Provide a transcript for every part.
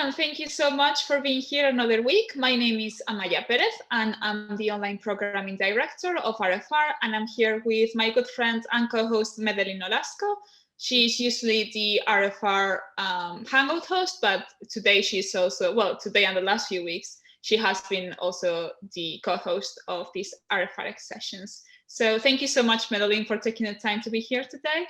and thank you so much for being here another week. My name is Amaia Perez, and I'm the online programming director of RfR, and I'm here with my good friend and co-host Medelin Nolasco. She's usually the RfR Hangout host, but today she's also, well, today and the last few weeks, she has been also the co-host of these RfRx sessions. So thank you so much, Medelin, for taking the time to be here today.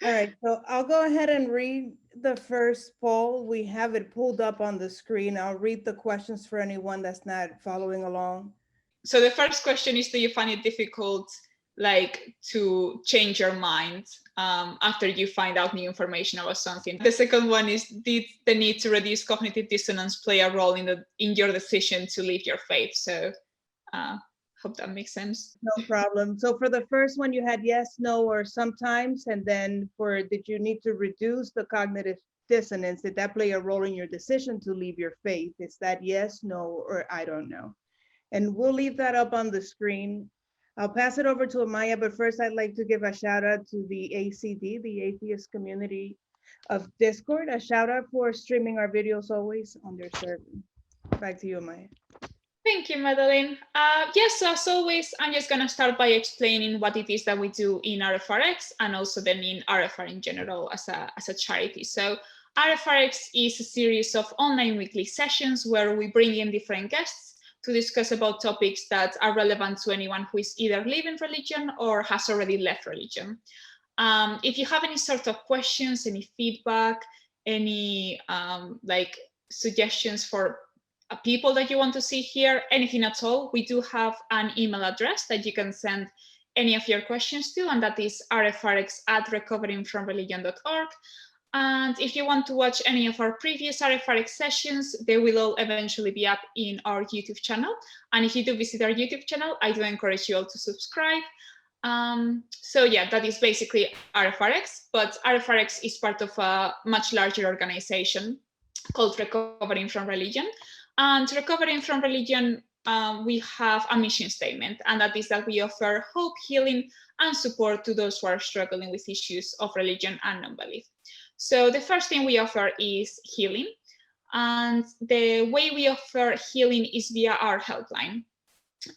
All right, so I'll go ahead and read the first poll. We have it pulled up on the screen. I'll read the questions for anyone that's not following along. So the first question is, do you find it difficult to change your mind after you find out new information about something? The second one is, did the need to reduce cognitive dissonance play a role in your decision to leave your faith? So hope that makes sense. No problem. So for the first one, you had yes, no, or sometimes, and then for did you need to reduce the cognitive dissonance? Did that play a role in your decision to leave your faith? Is that yes, no, or I don't know? And we'll leave that up on the screen. I'll pass it over to Amaia, but first I'd like to give a shout out to the ACD, the Atheist Community of Discord. A shout out for streaming our videos always on their server. Back to you, Amaia. Thank you, Medelin. Yes, so as always, I'm just going to start by explaining what it is that we do in RfRx and also then in RfR in general as a charity. So RfRx is a series of online weekly sessions where we bring in different guests to discuss about topics that are relevant to anyone who is either living religion or has already left religion. If you have any sort of questions, any feedback, any suggestions for people that you want to see here, anything at all, we do have an email address that you can send any of your questions to, and that is rfrx@recoveringfromreligion.org. And if you want to watch any of our previous RfRx sessions, they will all eventually be up in our YouTube channel. And if you do visit our YouTube channel, I do encourage you all to subscribe. So yeah, that is basically RfRx, but RfRx is part of a much larger organization called Recovering from Religion. And Recovering from Religion, we have a mission statement, and that is that we offer hope, healing, and support to those who are struggling with issues of religion and non-belief. So the first thing we offer is healing. And the way we offer healing is via our helpline.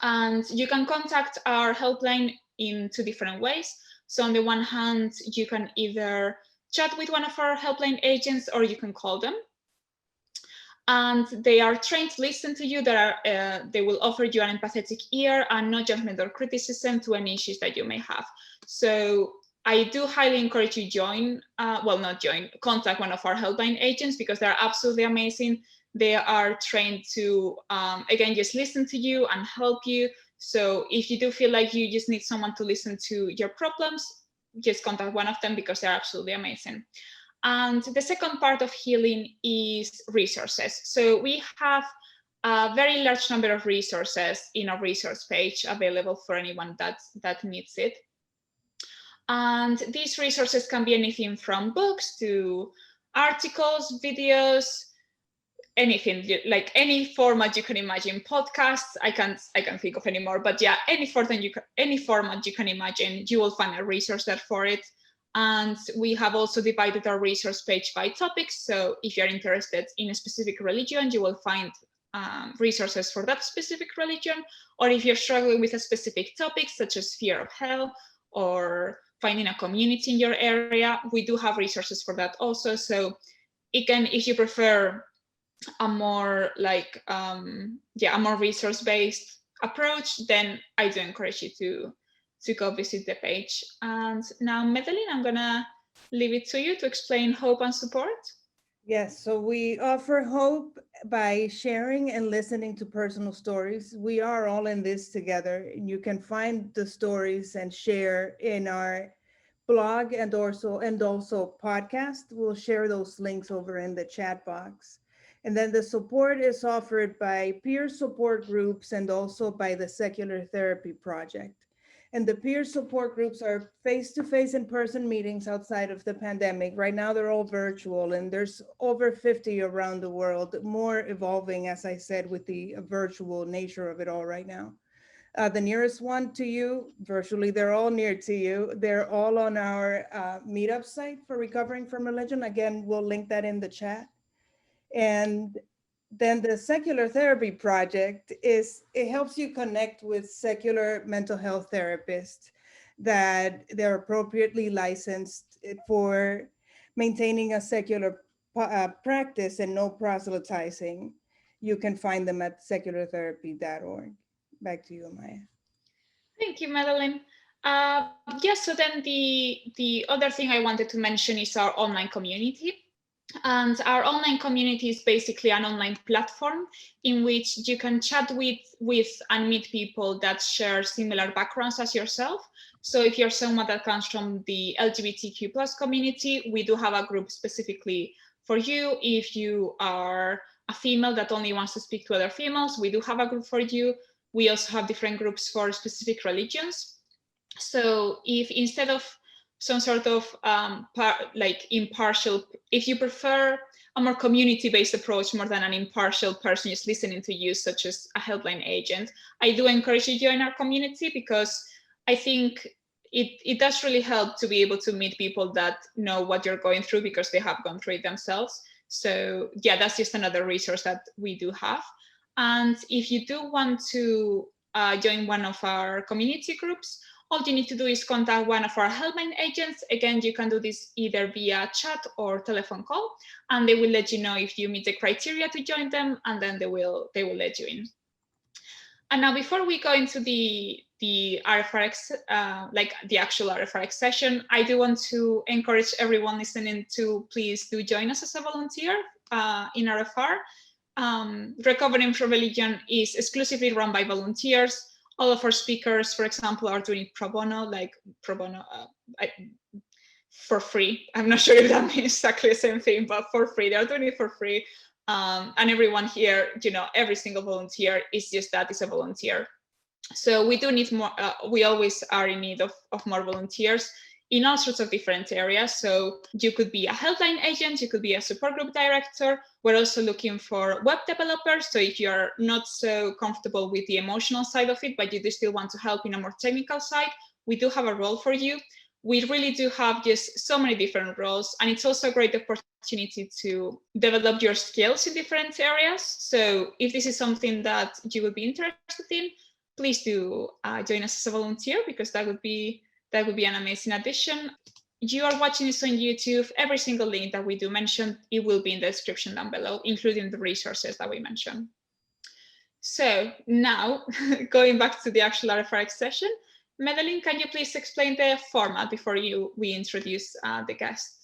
And you can contact our helpline in two different ways. So on the one hand, you can either chat with one of our helpline agents or you can call them. And they are trained to listen to you. They will offer you an empathetic ear and no judgment or criticism to any issues that you may have. So I do highly encourage you contact one of our helpline agents because they're absolutely amazing. They are trained to, again, just listen to you and help you. So if you do feel like you just need someone to listen to your problems, just contact one of them because they're absolutely amazing. And the second part of healing is resources. So we have a very large number of resources in our resource page available for anyone that needs it. And these resources can be anything from books to articles, videos, anything, like any format you can imagine. Podcasts, I can't think of any more, but yeah, any format you can imagine, you will find a resource there for it. And we have also divided our resource page by topics. So if you're interested in a specific religion, you will find resources for that specific religion. Or if you're struggling with a specific topic, such as fear of hell or finding a community in your area, we do have resources for that also. So if you prefer a more resource-based approach, then I do encourage you to go visit the page. And now, Medelin, I'm gonna leave it to you to explain hope and support. Yes, so we offer hope by sharing and listening to personal stories. We are all in this together. You can find the stories and share in our blog and also podcast. We'll share those links over in the chat box. And then the support is offered by peer support groups and also by the Secular Therapy Project. And the peer support groups are face-to-face in-person meetings outside of the pandemic. Right now, they're all virtual, and there's over 50 around the world, more evolving, as I said, with the virtual nature of it all right now. The nearest one to you, virtually, they're all near to you. They're all on our meetup site for Recovering from Religion. Again, we'll link that in the chat. And then the secular therapy project it helps you connect with secular mental health therapists that they're appropriately licensed for maintaining a secular practice and no proselytizing. You can find them at seculartherapy.org. Back to you, Amaia. Thank you, Medelin. Yes, so then the other thing I wanted to mention is our online community. And our online community is basically an online platform in which you can chat with and meet people that share similar backgrounds as yourself. So if you're someone that comes from the LGBTQ plus community, we do have a group specifically for you. If you are a female that only wants to speak to other females, we do have a group for you. We also have different groups for specific religions. So if instead of some sort of like impartial, if you prefer a more community-based approach more than an impartial person just listening to you, such as a helpline agent, I do encourage you to join our community, because I think it does really help to be able to meet people that know what you're going through because they have gone through it themselves. So yeah, that's just another resource that we do have. And if you do want to join one of our community groups, all you need to do is contact one of our helpline agents. Again, you can do this either via chat or telephone call, and they will let you know if you meet the criteria to join them, and then they will let you in. And now, before we go into the RfRx, like the actual RfRx session, I do want to encourage everyone listening to please do join us as a volunteer in RfR. Recovering from Religion is exclusively run by volunteers. All of our speakers, for example, are doing it pro bono, like pro bono for free. I'm not sure if that means exactly the same thing, but for free. They're doing it for free. And everyone here, every single volunteer is just that, is a volunteer. So we do need more, we always are in need of more volunteers in all sorts of different areas. So you could be a helpline agent, you could be a support group director. We're also looking for web developers. So if you're not so comfortable with the emotional side of it, but you do still want to help in a more technical side, we do have a role for you. We really do have just so many different roles. And it's also a great opportunity to develop your skills in different areas. So if this is something that you would be interested in, please do join us as a volunteer, because that would be an amazing addition. You are watching this on YouTube. Every single link that we do mention, it will be in the description down below, including the resources that we mentioned. So now, going back to the actual RfRx session, Medelin, can you please explain the format before we introduce the guest?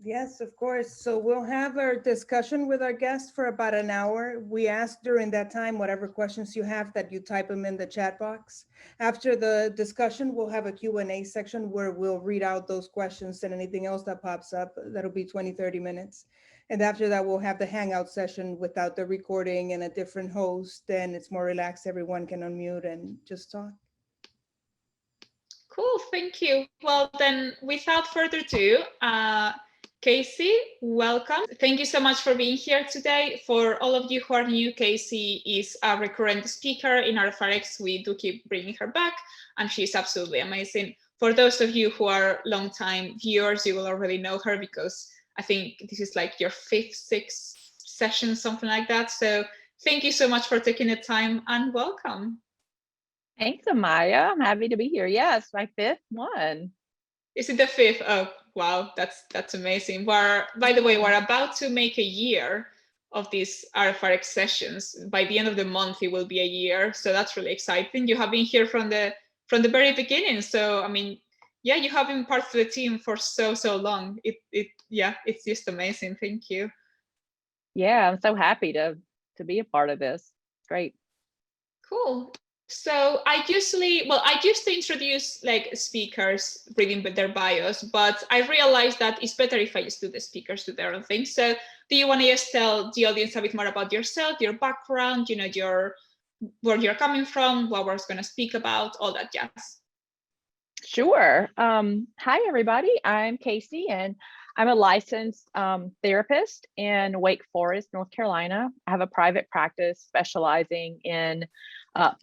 Yes, of course. So we'll have our discussion with our guest for about an hour. We ask during that time, whatever questions you have, that you type them in the chat box. After the discussion, we'll have a Q&A section where we'll read out those questions and anything else that pops up. That'll be 20, 30 minutes. And after that, we'll have the hangout session without the recording and a different host. And it's more relaxed. Everyone can unmute and just talk. Cool, thank you. Well, then, without further ado, Kayce, welcome. Thank you so much for being here today. For all of you who are new, Kayce is a recurrent speaker in RfRx. We do keep bringing her back, and she's absolutely amazing. For those of you who are longtime viewers, you will already know her, because I think this is like your 5th, 6th session, something like that. So thank you so much for taking the time, and welcome. Thanks, Amaia. I'm happy to be here. Yes, my 5th one. Is it the 5th? Oh, wow, that's amazing. By the way, we're about to make a year of these RfRx sessions. By the end of the month, it will be a year. So that's really exciting. You have been here from the very beginning. So I mean, yeah, you have been part of the team for so long. It's just amazing. Thank you. Yeah, I'm so happy to be a part of this. Great. Cool. So I used to introduce like speakers reading their bios, but I realized that it's better if I just do the speakers do their own thing. So do you want to just tell the audience a bit more about yourself, your background, where you're coming from, what we're going to speak about, all that jazz? Sure. Hi, everybody. I'm Kayce, and I'm a licensed therapist in Wake Forest, North Carolina. I have a private practice specializing in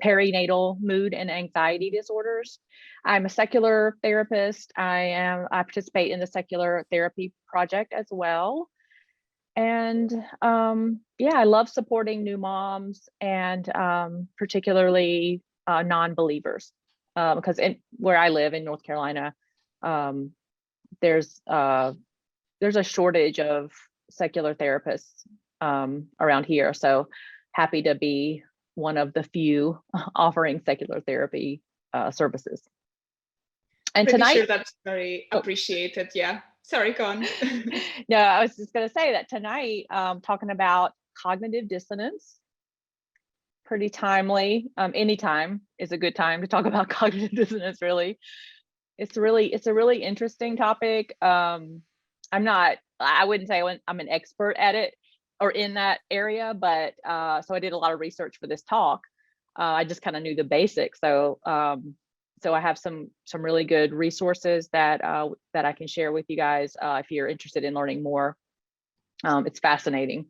perinatal mood and anxiety disorders. I'm a secular therapist. I participate in the secular therapy project as well. And yeah, I love supporting new moms and particularly non-believers, because where I live in North Carolina, there's a shortage of secular therapists around here. So happy to be one of the few offering secular therapy services. And Pretty tonight, sure that's very appreciated. Yeah. Sorry, go on. no, I was just going to say that tonight, talking about cognitive dissonance, pretty timely. Anytime is a good time to talk about cognitive dissonance, really. It's a really interesting topic. I wouldn't say I'm an expert at it or in that area, but so I did a lot of research for this talk. I just kind of knew the basics. So I have some really good resources that I can share with you guys if you're interested in learning more. It's fascinating.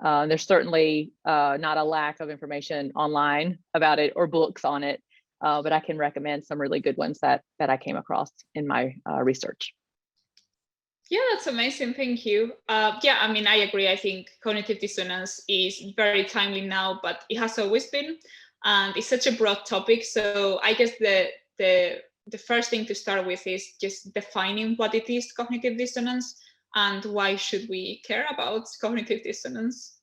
There's certainly not a lack of information online about it or books on it, but I can recommend some really good ones that I came across in my research. Yeah, that's amazing. Thank you. Yeah, I mean, I agree. I think cognitive dissonance is very timely now, but it has always been, and it's such a broad topic. So I guess the first thing to start with is just defining what it is, cognitive dissonance, and why should we care about cognitive dissonance?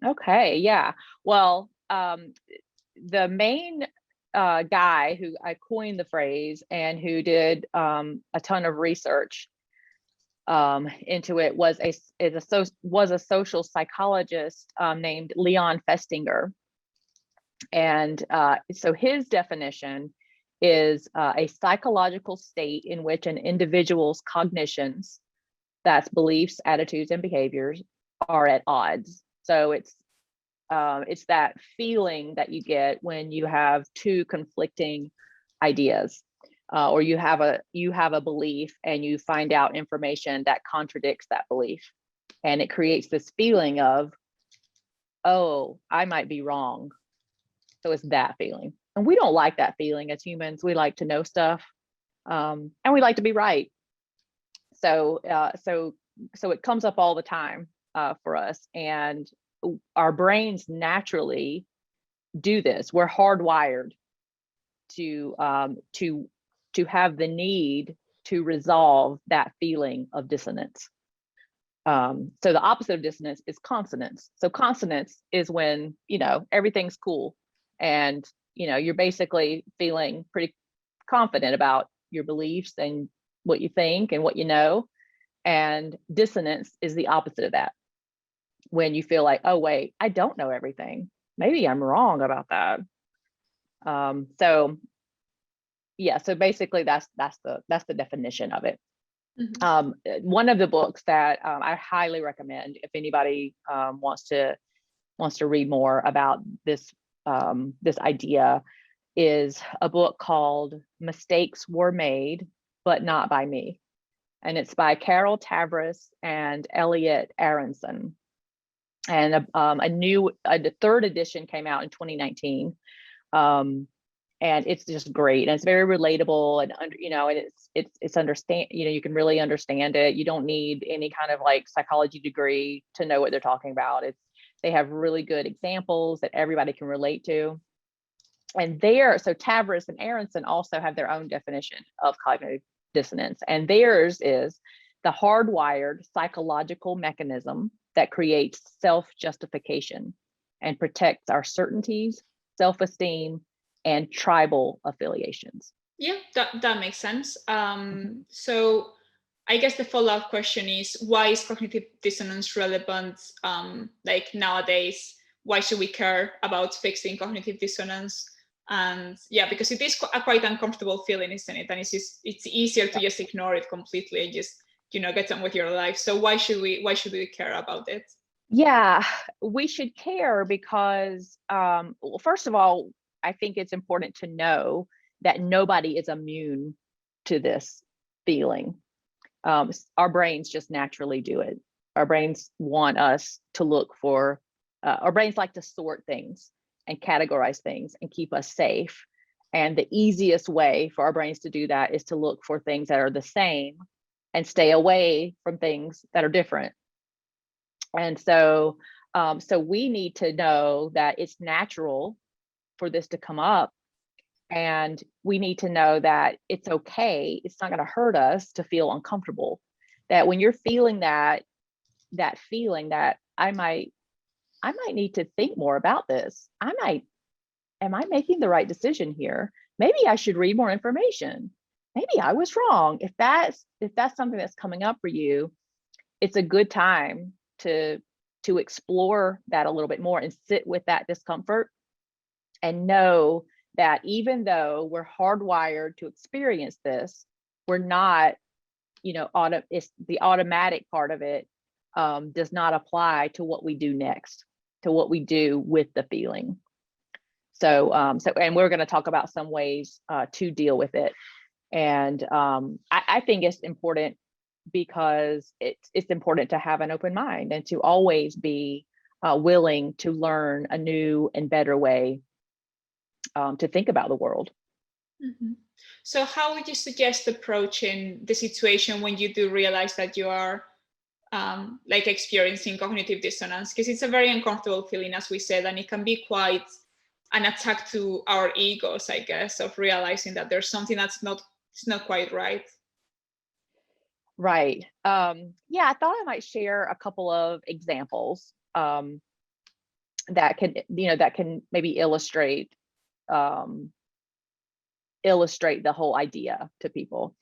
Okay, yeah. Well, the main guy who I coined the phrase and who did a ton of research into it was a social psychologist named Leon Festinger. And so his definition is a psychological state in which an individual's cognitions, that's beliefs, attitudes, and behaviors, are at odds. So it's that feeling that you get when you have two conflicting ideas, or you have a belief and you find out information that contradicts that belief, and it creates this feeling of, oh, I might be wrong. So it's that feeling, and we don't like that feeling as humans. We like to know stuff, and we like to be right. So it comes up all the time for us, and our brains naturally do this. We're hardwired to have the need to resolve that feeling of dissonance. So the opposite of dissonance is consonance. So consonance is when, everything's cool and, you're basically feeling pretty confident about your beliefs and what you think and what you know. And dissonance is the opposite of that. When you feel like, oh, wait, I don't know everything. Maybe I'm wrong about that. So basically that's the definition of it. Mm-hmm. One of the books that I highly recommend if anybody wants to read more about this idea is a book called Mistakes Were Made, But Not by Me. And it's by Carol Tavris and Elliot Aronson. And the third edition came out in 2019. And it's just great. And it's very relatable, and it's understand, you can really understand it. You don't need any kind of like psychology degree to know what they're talking about. They have really good examples that everybody can relate to. And so Tavris and Aronson also have their own definition of cognitive dissonance. And theirs is the hardwired psychological mechanism that creates self-justification and protects our certainties, self-esteem, and tribal affiliations. Yeah, that makes sense. So I guess the follow-up question is, why is cognitive dissonance relevant like nowadays? Why should we care about fixing cognitive dissonance? And yeah, because it is a quite uncomfortable feeling, isn't it? And it's easier to just ignore it completely and just get on with your life. So why should we care about it? Yeah, we should care because well, first of all, I think it's important to know that nobody is immune to this feeling. Our brains just naturally do it. Our brains want us to look for, our brains like to sort things and categorize things and keep us safe. And the easiest way for our brains to do that is to look for things that are the same and stay away from things that are different. And so, so we need to know that it's natural for this to come up. And we need to know that it's okay. It's not going to hurt us to feel uncomfortable. That when you're feeling that feeling that I might need to think more about this. Am I making the right decision here? Maybe I should read more information. Maybe I was wrong. If that's something that's coming up for you, it's a good time to explore that a little bit more and sit with that discomfort and know that even though we're hardwired to experience this, we're not, it's the automatic part of it does not apply to what we do next, to what we do with the feeling. So, and we're going to talk about some ways to deal with it. And I think it's important because it's important to have an open mind and to always be willing to learn a new and better way to think about the world. Mm-hmm. So how would you suggest approaching the situation when you do realize that you are like experiencing cognitive dissonance? Because it's a very uncomfortable feeling, as we said, and it can be quite an attack to our egos, I guess, of realizing that there's something that's not quite right. Right. Yeah, I thought I might share a couple of examples that can maybe illustrate the whole idea to people.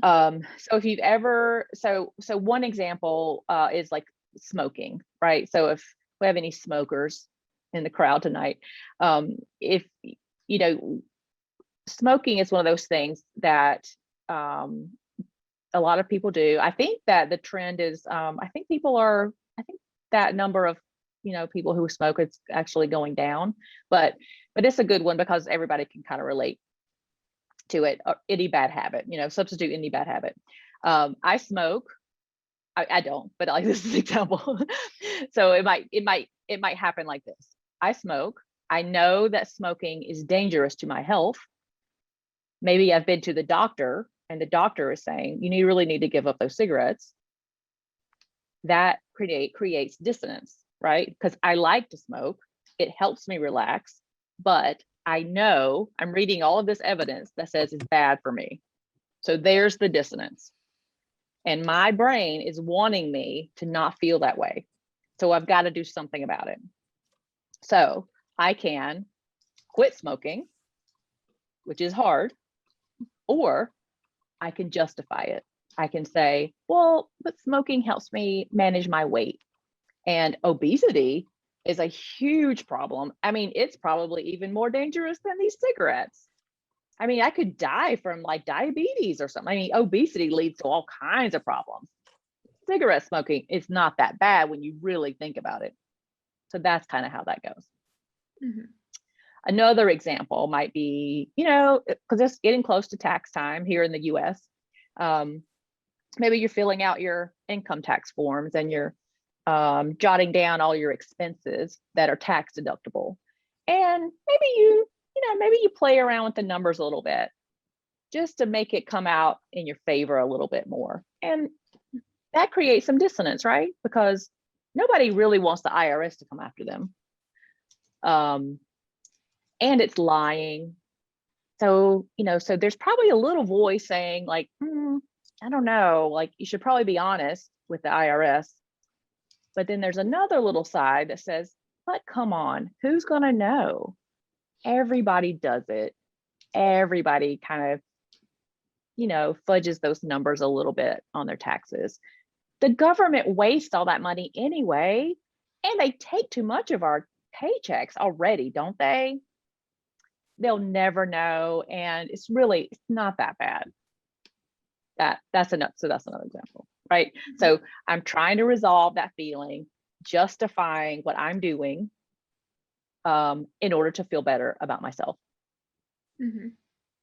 So if you've ever, so one example is like smoking, right? So if we have any smokers in the crowd tonight, if smoking is one of those things that a lot of people do. I think that the trend is, I think that number of people who smoke is actually going down, but it's a good one because everybody can kind of relate to it. Any bad habit, substitute any bad habit. I smoke. I don't, but like this is an example. So it might happen like this. I smoke. I know that smoking is dangerous to my health. Maybe I've been to the doctor and the doctor is saying, you really need to give up those cigarettes. That creates dissonance, right? Because I like to smoke. It helps me relax, but I know I'm reading all of this evidence that says it's bad for me. So there's the dissonance. And my brain is wanting me to not feel that way. So I've got to do something about it. So I can quit smoking, which is hard, or I can justify it. I can say, well, but smoking helps me manage my weight. And obesity is a huge problem. I mean, it's probably even more dangerous than these cigarettes. I mean, I could die from like diabetes or something. I mean, obesity leads to all kinds of problems. Cigarette smoking is not that bad when you really think about it. So that's kind of how that goes. Mm-hmm. Another example might be, because it's getting close to tax time here in the US. Maybe you're filling out your income tax forms and you're jotting down all your expenses that are tax deductible. And maybe you play around with the numbers a little bit just to make it come out in your favor a little bit more. And that creates some dissonance, right? Because nobody really wants the IRS to come after them. And it's lying. So, so there's probably a little voice saying like, I don't know, like you should probably be honest with the IRS. But then there's another little side that says, but come on, who's going to know? Everybody does it. Everybody kind of, fudges those numbers a little bit on their taxes. The government wastes all that money anyway, and they take too much of our paychecks already, don't they? They'll never know, and it's not that bad. That's another example, right? So I'm trying to resolve that feeling, justifying what I'm doing in order to feel better about myself. Mm-hmm.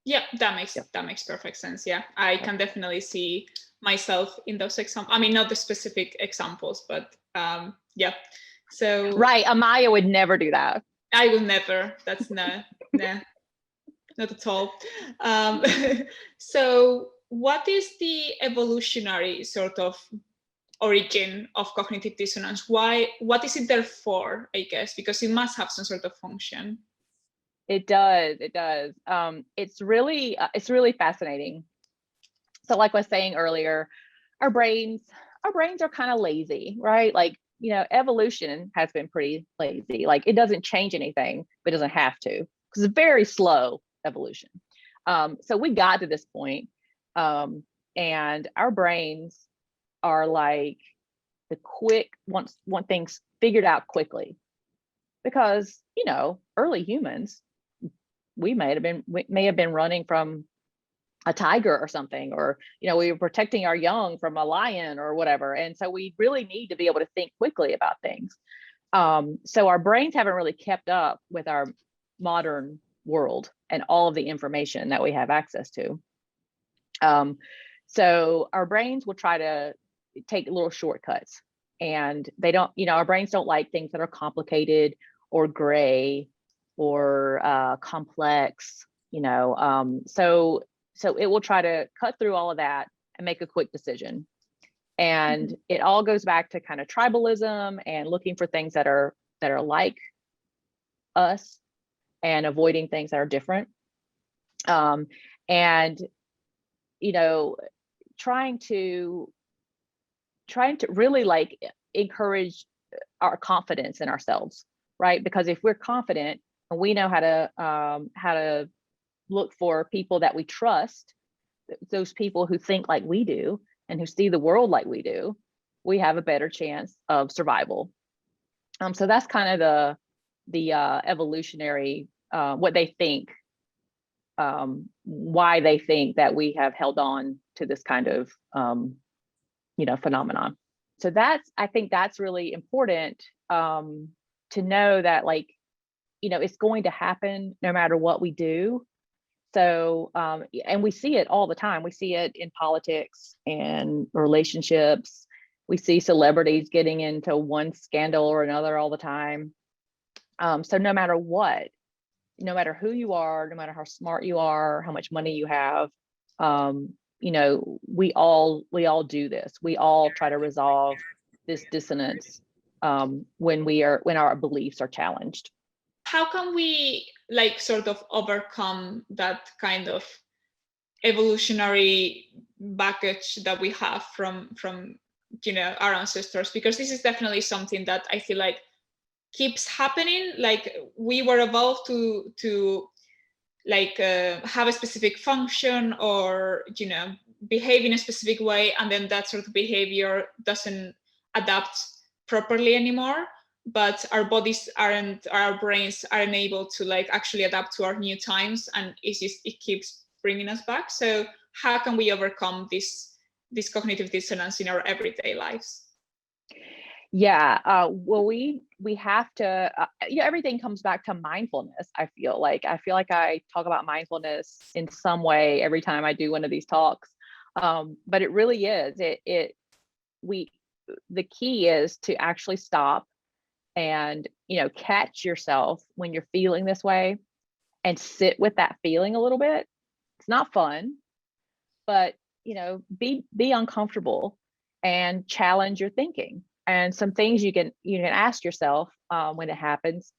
Yeah, that makes perfect sense. Yeah, I can definitely see myself in those examples. I mean, not the specific examples, but yeah. So right, Amaia would never do that. I will never. That's not at all. So what is the evolutionary sort of origin of cognitive dissonance? What is it there for, I guess, because it must have some sort of function. It does. It's really fascinating. So like I was saying earlier, our brains are kind of lazy, right? Like, evolution has been pretty lazy. Like, it doesn't change anything, but it doesn't have to, because it's very slow evolution. So we got to this point, and our brains are like the want things figured out quickly, because early humans, we may have been running from a tiger or something, or we were protecting our young from a lion or whatever, and so we really need to be able to think quickly about things. So our brains haven't really kept up with our modern world and all of the information that we have access to. So our brains will try to take little shortcuts, and they don't, our brains don't like things that are complicated or gray or complex, so it will try to cut through all of that and make a quick decision. And it all goes back to kind of tribalism and looking for things that are like us and avoiding things that are different. And trying to really like encourage our confidence in ourselves, right? Because if we're confident and we know how to look for people that we trust, those people who think like we do and who see the world like we do, we have a better chance of survival. So that's kind of the evolutionary, what they think, why they think that we have held on to this kind of phenomenon. So I think that's really important, to know that, like, it's going to happen no matter what we do. So, and we see it all the time. We see it in politics and relationships. We see celebrities getting into one scandal or another all the time. So no matter what, no matter who you are, no matter how smart you are, how much money you have, we all do this. We all try to resolve this dissonance when our beliefs are challenged. How can we like sort of overcome that kind of evolutionary baggage that we have from our ancestors? Because this is definitely something that I feel like keeps happening. Like, we were evolved to like have a specific function or behave in a specific way, and then that sort of behavior doesn't adapt properly anymore. But our brains aren't able to like actually adapt to our new times, and it keeps bringing us back. So how can we overcome this cognitive dissonance in our everyday lives? Yeah, well, we have to, everything comes back to mindfulness. I feel like I talk about mindfulness in some way every time I do one of these talks. But it really is, the key is to actually stop and, catch yourself when you're feeling this way and sit with that feeling a little bit. It's not fun, but, be uncomfortable and challenge your thinking. And some things you can ask yourself when it happens,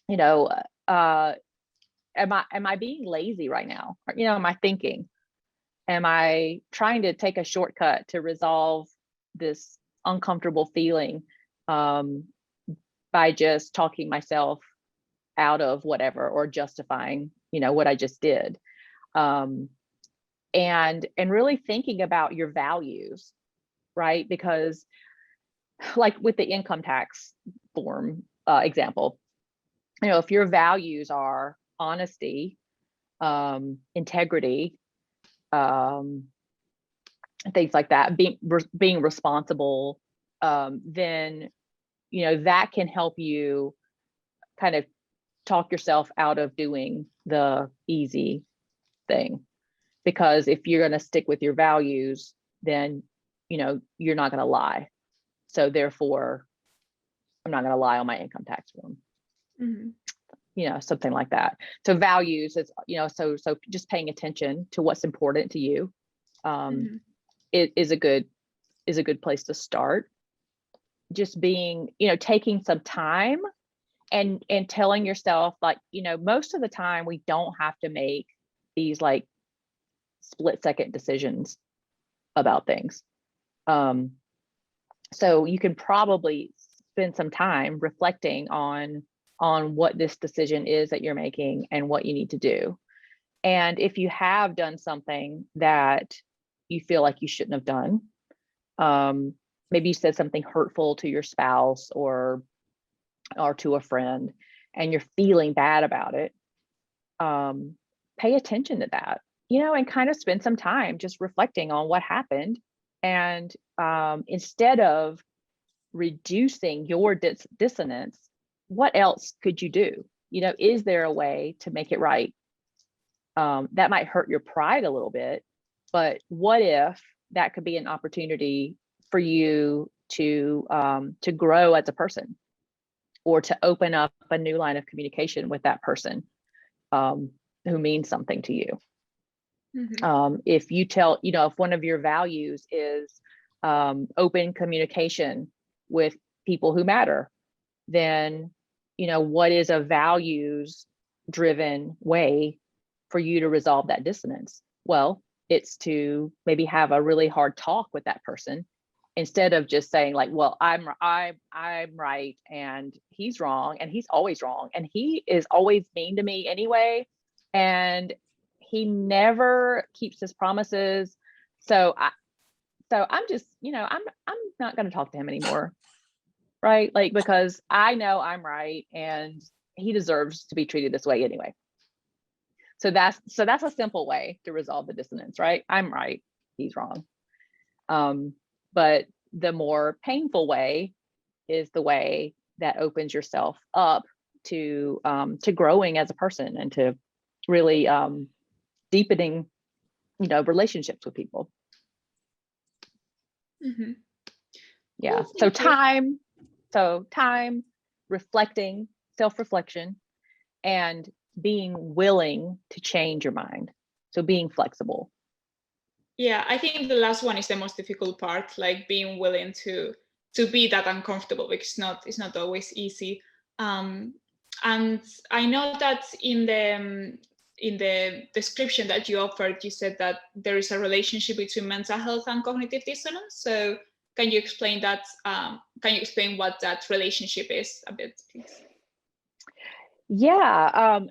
am I being lazy right now? Or, am I thinking? Am I trying to take a shortcut to resolve this uncomfortable feeling by just talking myself out of whatever, or justifying, what I just did? And really thinking about your values, right? Because like with the income tax form example, if your values are honesty, integrity, things like that, being responsible, then that can help you kind of talk yourself out of doing the easy thing. Because if you're going to stick with your values, then you're not going to lie. So therefore, I'm not going to lie on my income tax form. Mm-hmm. Something like that. So values is, so just paying attention to what's important to you is a good is a good place to start. Just being, taking some time and telling yourself, like, most of the time we don't have to make these like split-second decisions about things. So you can probably spend some time reflecting on what this decision is that you're making and what you need to do. And if you have done something that you feel like you shouldn't have done, maybe you said something hurtful to your spouse or to a friend, and you're feeling bad about it, pay attention to that, and kind of spend some time just reflecting on what happened. And instead of reducing your dissonance, what else could you do? Is there a way to make it right? That might hurt your pride a little bit, but what if that could be an opportunity for you to grow as a person, or to open up a new line of communication with that person who means something to you? Mm-hmm. If you tell, if one of your values is open communication with people who matter, then, what is a values driven way for you to resolve that dissonance? Well, it's to maybe have a really hard talk with that person, instead of just saying like, well, I'm right and he's wrong, and he's always wrong, and he is always mean to me anyway, and he never keeps his promises. So I'm just, I'm not going to talk to him anymore. Right? Like, because I know I'm right and he deserves to be treated this way anyway. So that's a simple way to resolve the dissonance, right? I'm right, he's wrong. But the more painful way is the way that opens yourself up to growing as a person, and to really deepening, relationships with people. Mm-hmm. Yeah. So time, reflecting, self-reflection, and being willing to change your mind. So being flexible. Yeah, I think the last one is the most difficult part, like being willing to be that uncomfortable, because it's not always easy. And I know that in the description that you offered, you said that there is a relationship between mental health and cognitive dissonance. So can you explain that? Can you explain what that relationship is a bit, please? Yeah,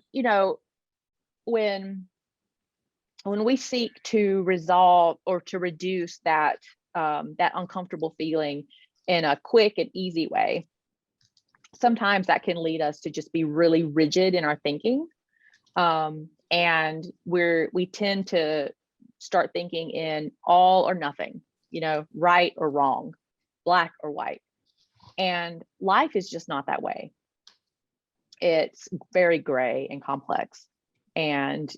when we seek to resolve or to reduce that uncomfortable feeling in a quick and easy way, sometimes that can lead us to just be really rigid in our thinking, and we tend to start thinking in all or nothing, right or wrong, black or white. And life is just not that way. It's very gray and complex. And,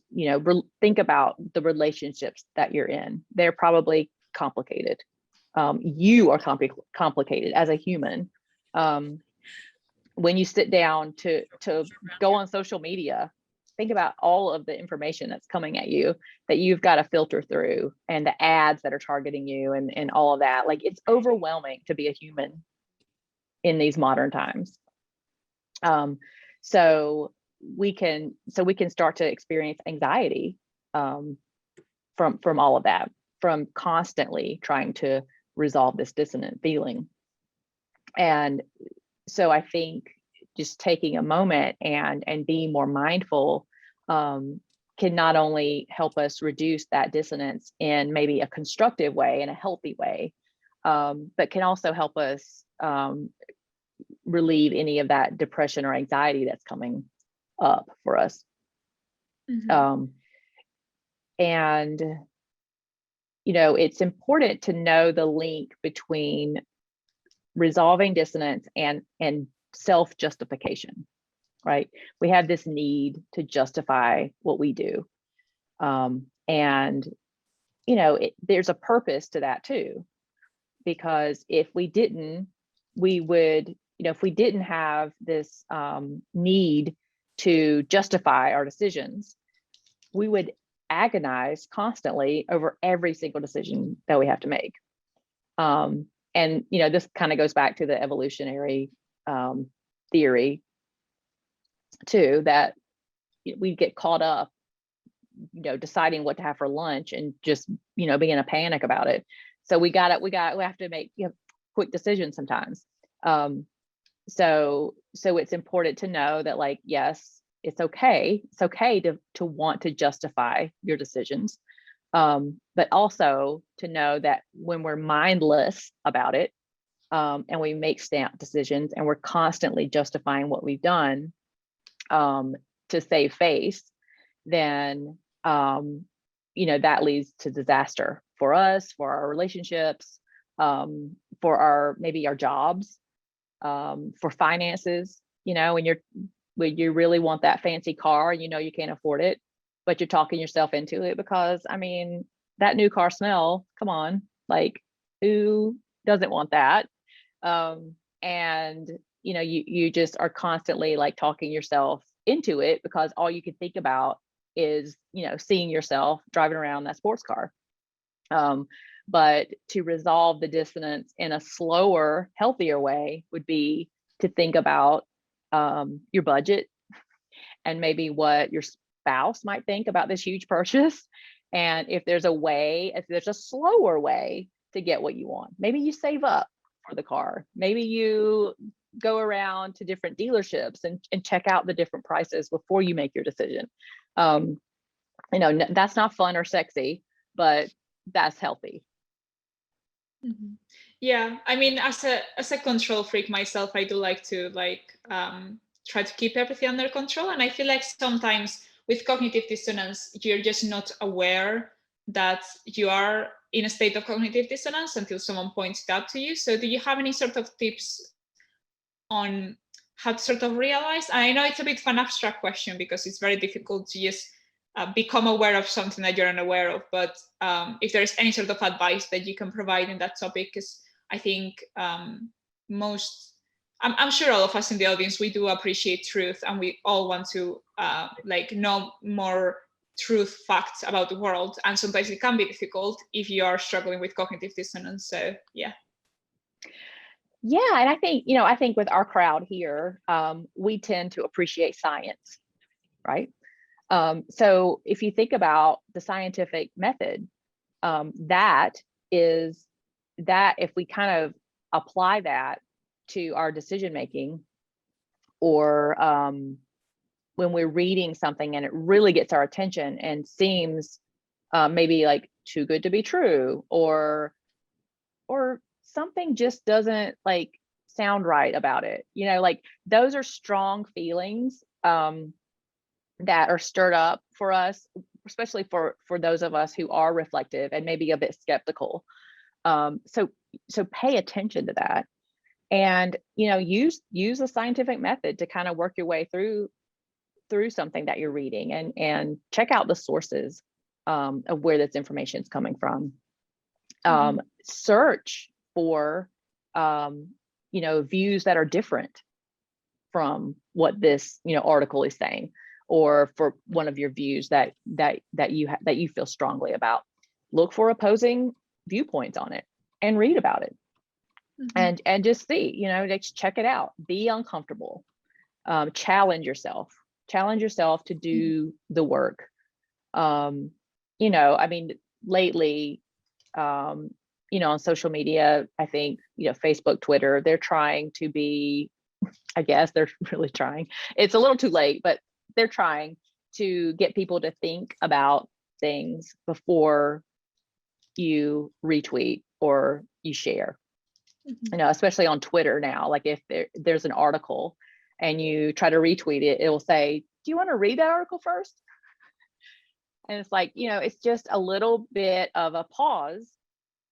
think about the relationships that you're in. They're probably complicated. You are complicated as a human. When you sit down to go on social media, think about all of the information that's coming at you that you've got to filter through, and the ads that are targeting you, and all of that. Like, it's overwhelming to be a human in these modern times. So we can start to experience anxiety from all of that, from constantly trying to resolve this dissonant feeling. And so I think just taking a moment and being more mindful can not only help us reduce that dissonance in maybe a constructive way, in a healthy way, but can also help us relieve any of that depression or anxiety that's coming up for us. Mm-hmm. And it's important to know the link between resolving dissonance and self-justification, right? We have this need to justify what we do, and there's a purpose to that too, because if we didn't, we would, if we didn't have this need to justify our decisions, we would agonize constantly over every single decision that we have to make. And, you know, this kind of goes back to the evolutionary theory too, that we get caught up, you know, deciding what to have for lunch and just, you know, being in a panic about it. So we have to make, you know, quick decisions sometimes. So it's important to know that, like, yes, it's okay to want to justify your decisions. But also to know that when we're mindless about it, and we make snap decisions and we're constantly justifying what we've done, to save face, then, you know, that leads to disaster for us, for our relationships, for maybe our jobs, for finances. You know, when you really want that fancy car and you know you can't afford it, but you're talking yourself into it because, I mean, that new car smell, come on, like, who doesn't want that? And, you know, you just are constantly like talking yourself into it because all you can think about is, you know, seeing yourself driving around that sports car. But to resolve the dissonance in a slower, healthier way would be to think about your budget and maybe what your spouse might think about this huge purchase. And if there's a slower way to get what you want, maybe you save up for the car. Maybe you go around to different dealerships and check out the different prices before you make your decision. You know, that's not fun or sexy, but that's healthy. Mm-hmm. Yeah, I mean, as a control freak myself, I do like to try to keep everything under control. And I feel like sometimes with cognitive dissonance, you're just not aware that you are in a state of cognitive dissonance until someone points it out to you. So do you have any sort of tips on how to sort of realize? I know it's a bit of an abstract question because it's very difficult to just become aware of something that you're unaware of, but if there's any sort of advice that you can provide in that topic, because I think I'm sure all of us in the audience, we do appreciate truth and we all want to know more truth facts about the world, and sometimes it can be difficult if you are struggling with cognitive dissonance. So yeah, and I think with our crowd here, we tend to appreciate science, right? So if you think about the scientific method, that if we kind of apply that to our decision making, or when we're reading something and it really gets our attention and seems maybe like too good to be true, or something just doesn't like sound right about it, you know, like those are strong feelings that are stirred up for us, especially for those of us who are reflective and maybe a bit skeptical. So pay attention to that, and, you know, use a scientific method to kind of work your way through something that you're reading, and check out the sources of where this information is coming from. Search for you know, views that are different from what this, you know, article is saying, or for one of your views that you feel strongly about. Look for opposing viewpoints on it and read about it. And just see, you know, just check it out. Be uncomfortable. Challenge yourself to do the work. You know, I mean, lately, you know, on social media, I think, you know, Facebook, Twitter, they're trying to be, I guess they're really trying. It's a little too late, but they're trying to get people to think about things before you retweet or you share. You know, especially on Twitter now, like if there's an article and you try to retweet it, it will say, do you want to read that article first? And it's like, you know, it's just a little bit of a pause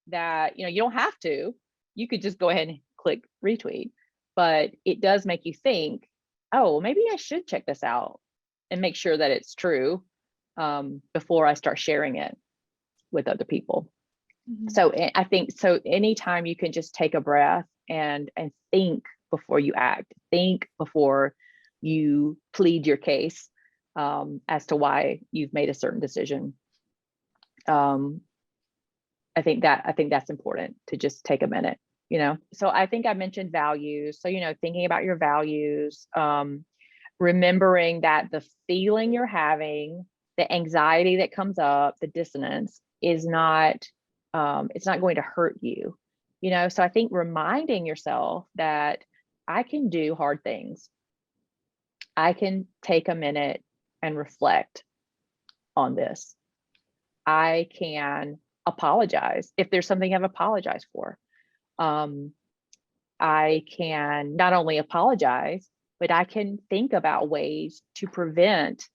that, you know, you don't have to, you could just go ahead and click retweet, but it does make you think, oh, maybe I should check this out and make sure that it's true before I start sharing it with other people. So I think, so anytime you can just take a breath and think before you act, think before you plead your case as to why you've made a certain decision. think that's important to just take a minute, you know. So I think I mentioned values. So, you know, thinking about your values, remembering that the feeling you're having, the anxiety that comes up, the dissonance is not, it's not going to hurt you, you know. So I think reminding yourself that I can do hard things. I can take a minute and reflect on this. I can apologize if there's something I've apologized for. I can not only apologize, but I can think about ways to prevent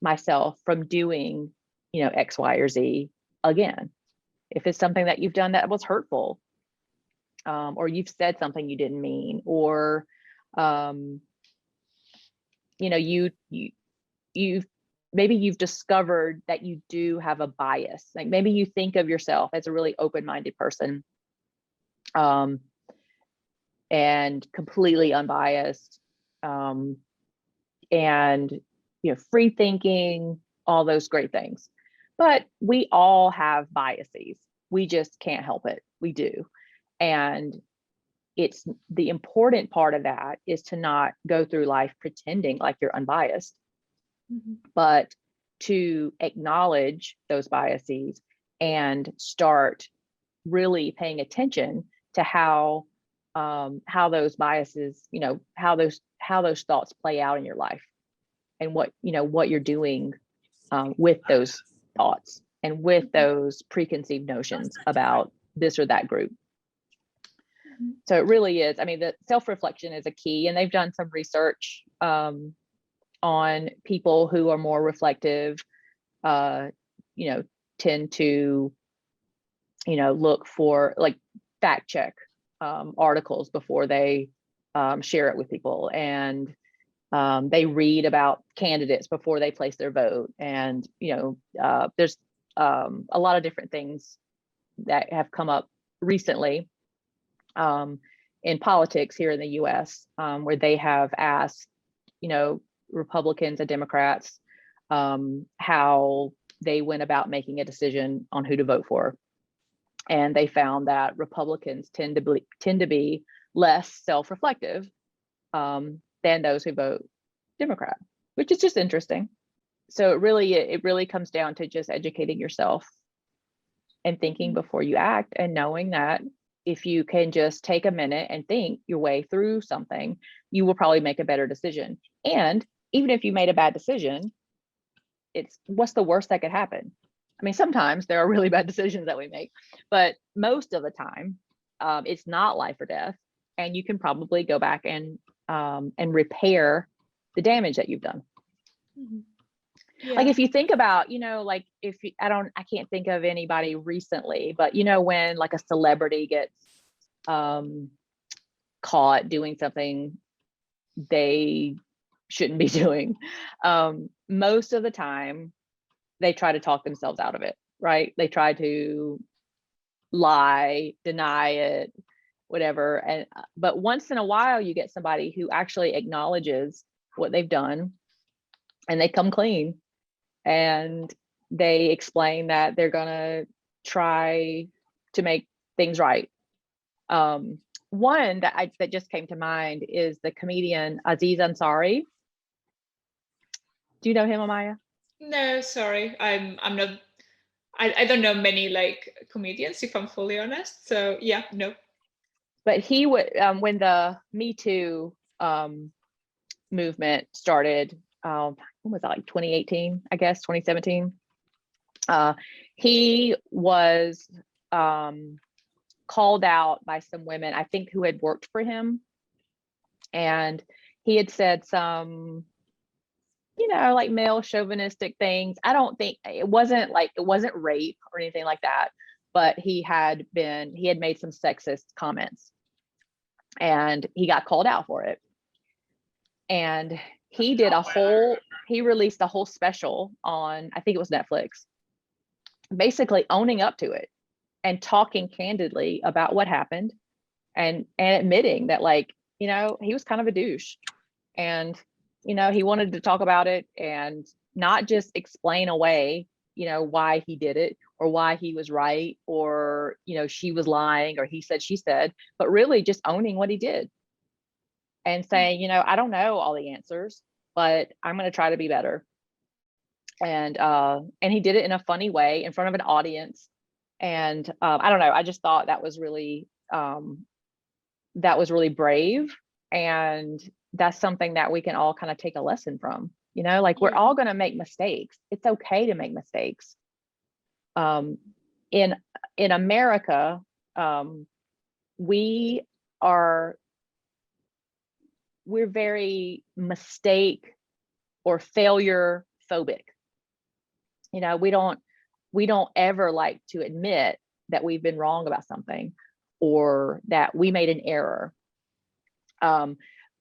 myself from doing, you know, X, Y, or Z again. If it's something that you've done that was hurtful, or you've said something you didn't mean, or you know, you've maybe you've discovered that you do have a bias. Like maybe you think of yourself as a really open-minded person, and completely unbiased, and, you know, free thinking, all those great things. But we all have biases. We just can't help it. We do. And it's the important part of that is to not go through life pretending like you're unbiased, but to acknowledge those biases and start really paying attention to how those biases, you know, how those thoughts play out in your life, and what, you know, what you're doing with those thoughts and with those preconceived notions about this or that group. So it really is, I mean, the self-reflection is a key, and they've done some research on people who are more reflective, you know, tend to, you know, look for, like, fact check articles before they share it with people, and they read about candidates before they place their vote. And, you know, there's a lot of different things that have come up recently in politics here in the US, where they have asked, you know, Republicans and Democrats how they went about making a decision on who to vote for. And they found that Republicans tend to be less self-reflective than those who vote Democrat, which is just interesting. So it really comes down to just educating yourself and thinking before you act, and knowing that if you can just take a minute and think your way through something, you will probably make a better decision. And even if you made a bad decision, it's what's the worst that could happen? I mean, sometimes there are really bad decisions that we make, but most of the time, it's not life or death, and you can probably go back and repair the damage that you've done. Yeah. Like if you think about, you know, like if you, I can't think of anybody recently, but you know, when like a celebrity gets caught doing something they shouldn't be doing, most of the time they try to talk themselves out of it, right? They try to lie, deny it, whatever. And but once in a while you get somebody who actually acknowledges what they've done, and they come clean, and they explain that they're gonna try to make things right. One that just came to mind is the comedian Aziz Ansari. Do you know him, Amaia? No, sorry, I'm not. I don't know many like comedians, if I'm fully honest. So yeah, no. But he would, when the Me Too movement started, when was that, like 2018, I guess, 2017? He was called out by some women, I think, who had worked for him. And he had said some, you know, like male chauvinistic things. I don't think it wasn't rape or anything like that, but he had made some sexist comments, and he got called out for it. And he released a whole special on, I think it was Netflix, basically owning up to it and talking candidly about what happened, and admitting that, like, you know, he was kind of a douche, and, you know, he wanted to talk about it and not just explain away you know, why he did it or why he was right, or, you know, she was lying or he said, she said, but really just owning what he did and saying, you know, I don't know all the answers, but I'm going to try to be better. And he did it in a funny way in front of an audience. And I don't know, I just thought that was really brave. And that's something that we can all kind of take a lesson from, you know, like we're all going to make mistakes. It's okay to make mistakes. In America, we're very mistake or failure phobic. You know, we don't ever like to admit that we've been wrong about something or that we made an error.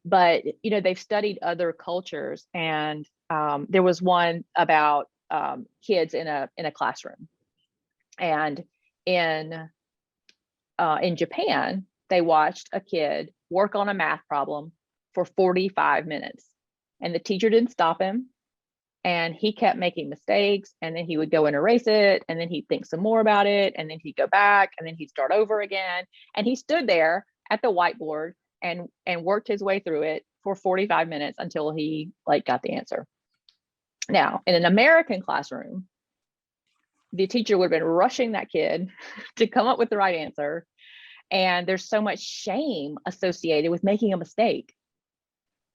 But, you know, they've studied other cultures, and there was one about kids in a classroom. And in Japan, they watched a kid work on a math problem for 45 minutes, and the teacher didn't stop him. And he kept making mistakes, and then he would go and erase it, and then he'd think some more about it, and then he'd go back, and then he'd start over again. And he stood there at the whiteboard and worked his way through it for 45 minutes until he like got the answer. Now, in an American classroom, the teacher would have been rushing that kid to come up with the right answer. And there's so much shame associated with making a mistake.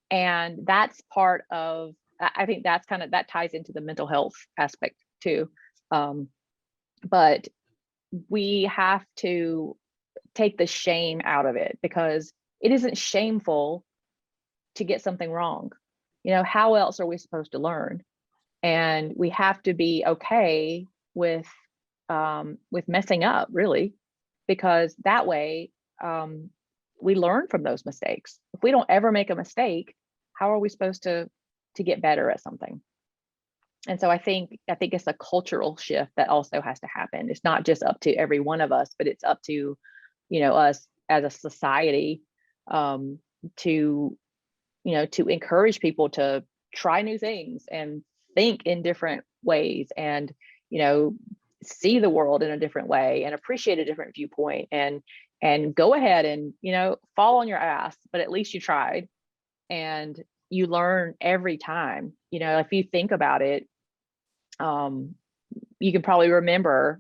And that's part of, I think that's kind of, that ties into the mental health aspect too. But we have to take the shame out of it, because it isn't shameful to get something wrong. You know, how else are we supposed to learn? And we have to be okay with messing up, really, because that way we learn from those mistakes. If we don't ever make a mistake, how are we supposed to get better at something? And so I think it's a cultural shift that also has to happen. It's not just up to every one of us, but it's up to, you know, us as a society to encourage people to try new things and think in different ways, and, you know, see the world in a different way and appreciate a different viewpoint, and go ahead and, you know, fall on your ass, but at least you tried, and you learn every time. You know, if you think about it, you can probably remember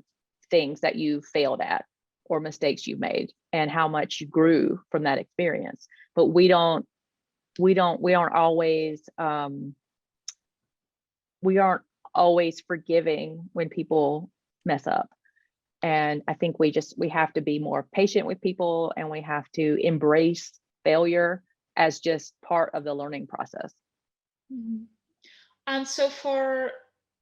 things that you failed at or mistakes you've made and how much you grew from that experience. But we aren't always forgiving when people mess up. And I think we have to be more patient with people, and we have to embrace failure as just part of the learning process. Mm-hmm. And so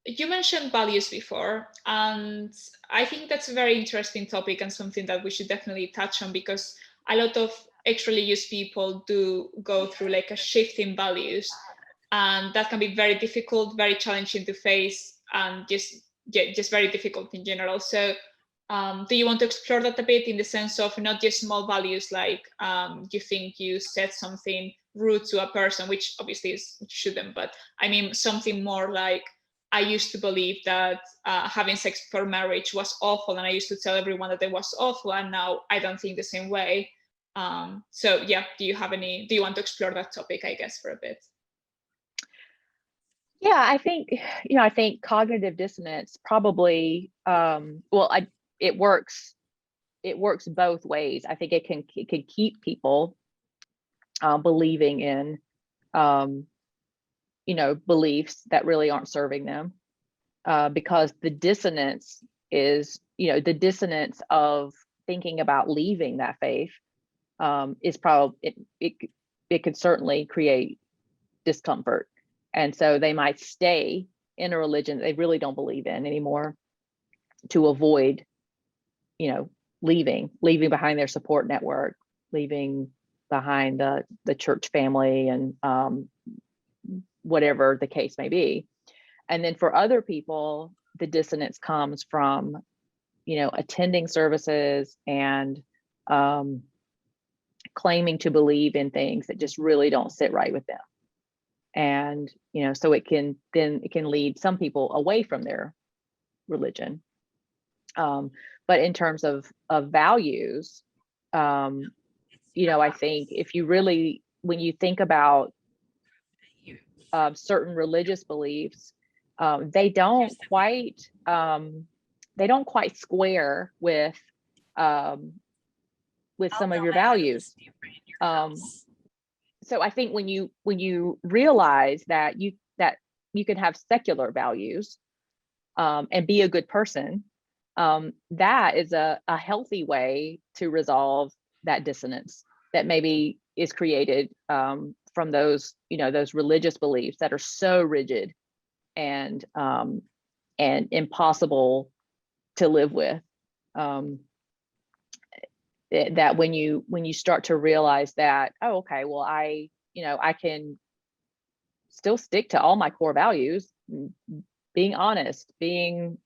you mentioned values before, and I think that's a very interesting topic and something that we should definitely touch on, because a lot of ex-religious people do go through like a shift in values, and that can be very difficult, very challenging to face, and just very difficult in general. So do you want to explore that a bit, in the sense of not just small values like you think you said something rude to a person, which obviously you shouldn't, but I mean something more like, I used to believe that having sex before marriage was awful, and I used to tell everyone that it was awful, and now I don't think the same way. So yeah, do you want to explore that topic, I guess, for a bit? Yeah, I think cognitive dissonance probably, it works both ways. I think it can keep people believing in beliefs that really aren't serving them, because the dissonance is, the dissonance of thinking about leaving that faith is probably, it could certainly create discomfort. And so they might stay in a religion they really don't believe in anymore to avoid, leaving behind their support network, leaving behind the church family, and whatever the case may be. And then for other people, the dissonance comes from, attending services and claiming to believe in things that just really don't sit right with them. And, so it can lead some people away from their religion. But in terms of values, I think if you really, when you think about certain religious beliefs, they don't quite square with some of your values. So I think when you realize that you can have secular values and be a good person, that is a healthy way to resolve that dissonance that maybe is created from those religious beliefs that are so rigid and impossible to live with. That when you start to realize that, oh, okay, well, I can still stick to all my core values, being honest, being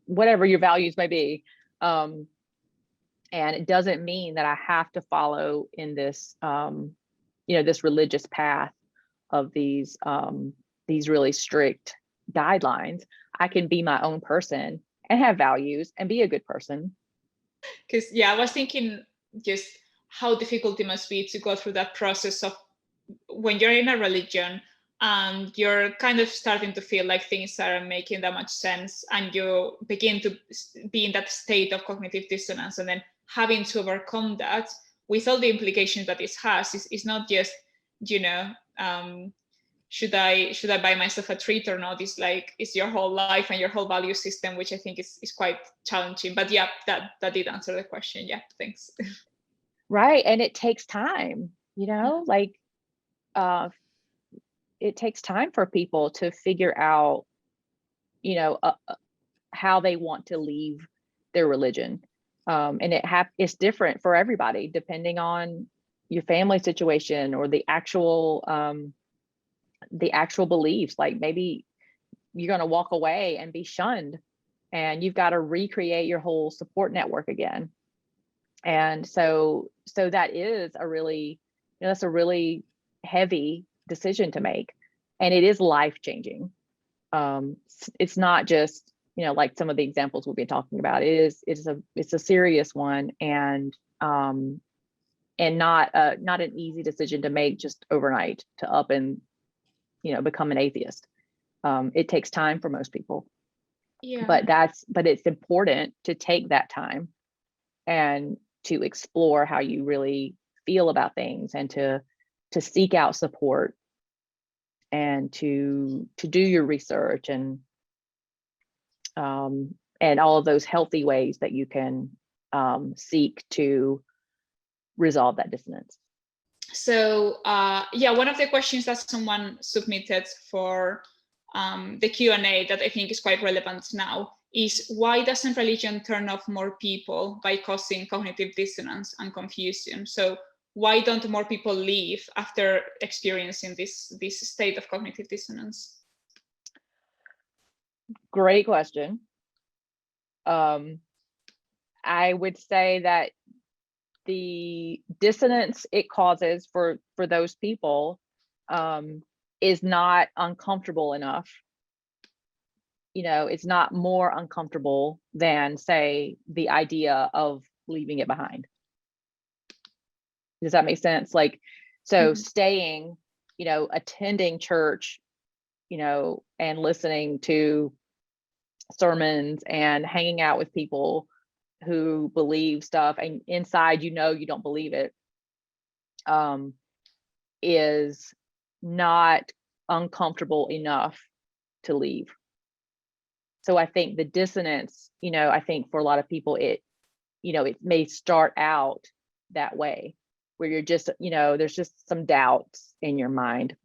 whatever your values may be. And it doesn't mean that I have to follow in this, this religious path of these really strict guidelines. I can be my own person and have values and be a good person. Because I was thinking just how difficult it must be to go through that process of when you're in a religion and you're kind of starting to feel like things aren't making that much sense, and you begin to be in that state of cognitive dissonance, and then having to overcome that with all the implications that it has is not just, should I buy myself a treat or not? It's like, it's your whole life and your whole value system, which I think is quite challenging. But yeah, that did answer the question. Yeah, thanks. Right. And it takes time, like it takes time for people to figure out, how they want to leave their religion. And it's different for everybody, depending on your family situation or the actual beliefs. Like maybe you're going to walk away and be shunned, and you've got to recreate your whole support network again. And so that is a really, that's a really heavy decision to make, and it is life-changing. It's not just, like some of the examples we've been talking about. It's a serious one, and not an easy decision to make just overnight, to up and become an atheist. It takes time for most people. Yeah. But it's important to take that time and to explore how you really feel about things, and to seek out support, and to do your research, and all of those healthy ways that you can seek to resolve that dissonance. So one of the questions that someone submitted for the Q&A that I think is quite relevant now is, why doesn't religion turn off more people by causing cognitive dissonance and confusion? So why don't more people leave after experiencing this state of cognitive dissonance? Great question. I would say that the dissonance it causes for those people is not uncomfortable enough. It's not more uncomfortable than, say, the idea of leaving it behind. Does that make sense? Like, so staying, attending church, and listening to sermons and hanging out with people who believe stuff, and inside, you don't believe it, is not uncomfortable enough to leave. So I think the dissonance, I think for a lot of people, it may start out that way, where you're just, there's just some doubts in your mind.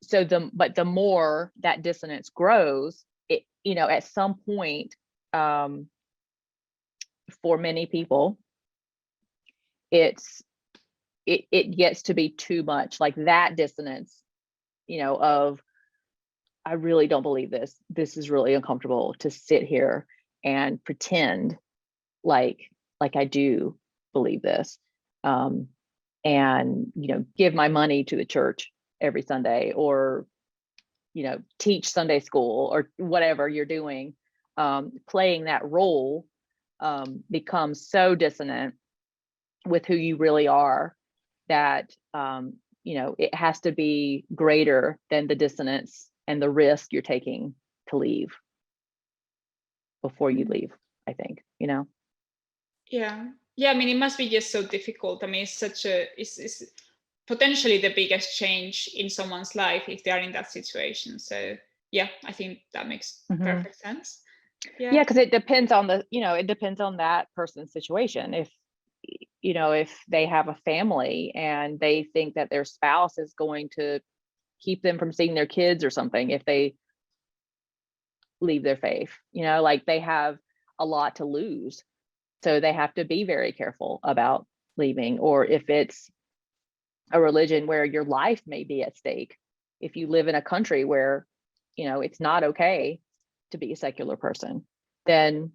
So but the more that dissonance grows, it, at some point, for many people, it gets to be too much, like that dissonance, of, I really don't believe this. This is really uncomfortable to sit here and pretend like I do believe this, and give my money to the church every Sunday, or teach Sunday school, or whatever you're doing, playing that role becomes so dissonant with who you really are that it has to be greater than the dissonance and the risk you're taking to leave before you leave, I think, Yeah. I mean, it must be just so difficult. I mean, it's potentially the biggest change in someone's life if they are in that situation. So yeah, I think that makes perfect sense. Yeah, because it depends on it depends on that person's situation. If they have a family and they think that their spouse is going to keep them from seeing their kids or something, if they leave their faith, like they have a lot to lose. So they have to be very careful about leaving. Or if it's a religion where your life may be at stake, if you live in a country where, it's not okay to be a secular person, then,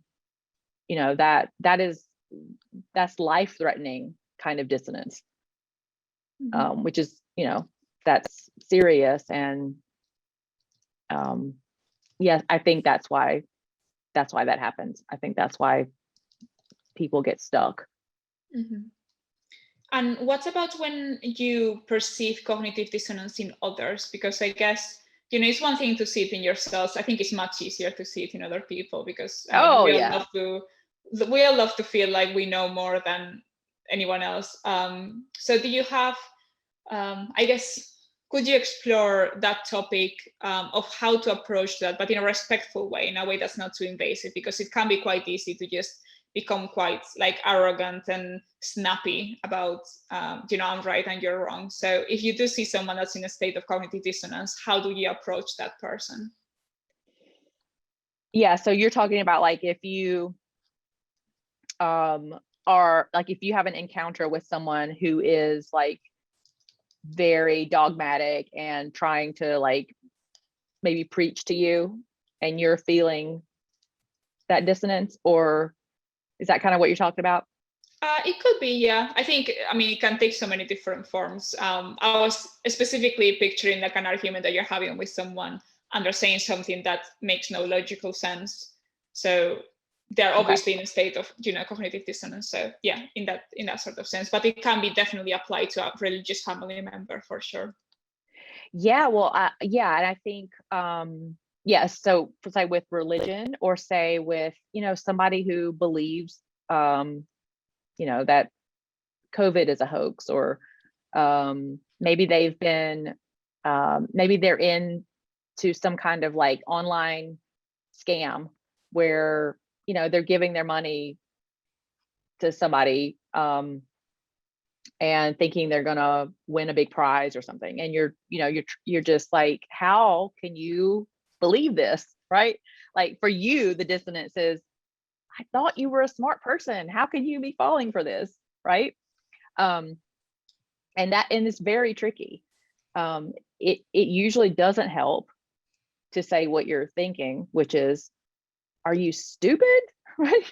that's life-threatening kind of dissonance, which is, that's serious. And yes, I think that's why that happens. I think that's why people get stuck. And what about when you perceive cognitive dissonance in others? Because I guess, it's one thing to see it in yourselves. I think it's much easier to see it in other people because we all love to feel like we know more than anyone else. So do you have, I guess, could you explore that topic of how to approach that, but in a respectful way, in a way that's not too invasive, because it can be quite easy to just become quite like arrogant and snappy about, I'm right and you're wrong. So if you do see someone that's in a state of cognitive dissonance, how do you approach that person? Yeah, so you're talking about like if you are like, if you have an encounter with someone who is like very dogmatic and trying to like maybe preach to you and you're feeling that dissonance, or is that kind of what you're talking about? It could be, yeah. I think, it can take so many different forms. I was specifically picturing like an argument that you're having with someone and they're saying something that makes no logical sense. So they're obviously in a state of, cognitive dissonance. So yeah, in that sort of sense, but it can be definitely applied to a religious family member for sure. Yeah, well, yeah, and I think, so say with religion, or say with, somebody who believes, that COVID is a hoax, or maybe they've been, maybe they're into some kind of like online scam where, they're giving their money to somebody and thinking they're gonna win a big prize or something. And you're just like, how can you believe this, right? Like for you, the dissonance is, I thought you were a smart person. How can you be falling for this, right? And it's very tricky. It usually doesn't help to say what you're thinking, which is, are you stupid? Right?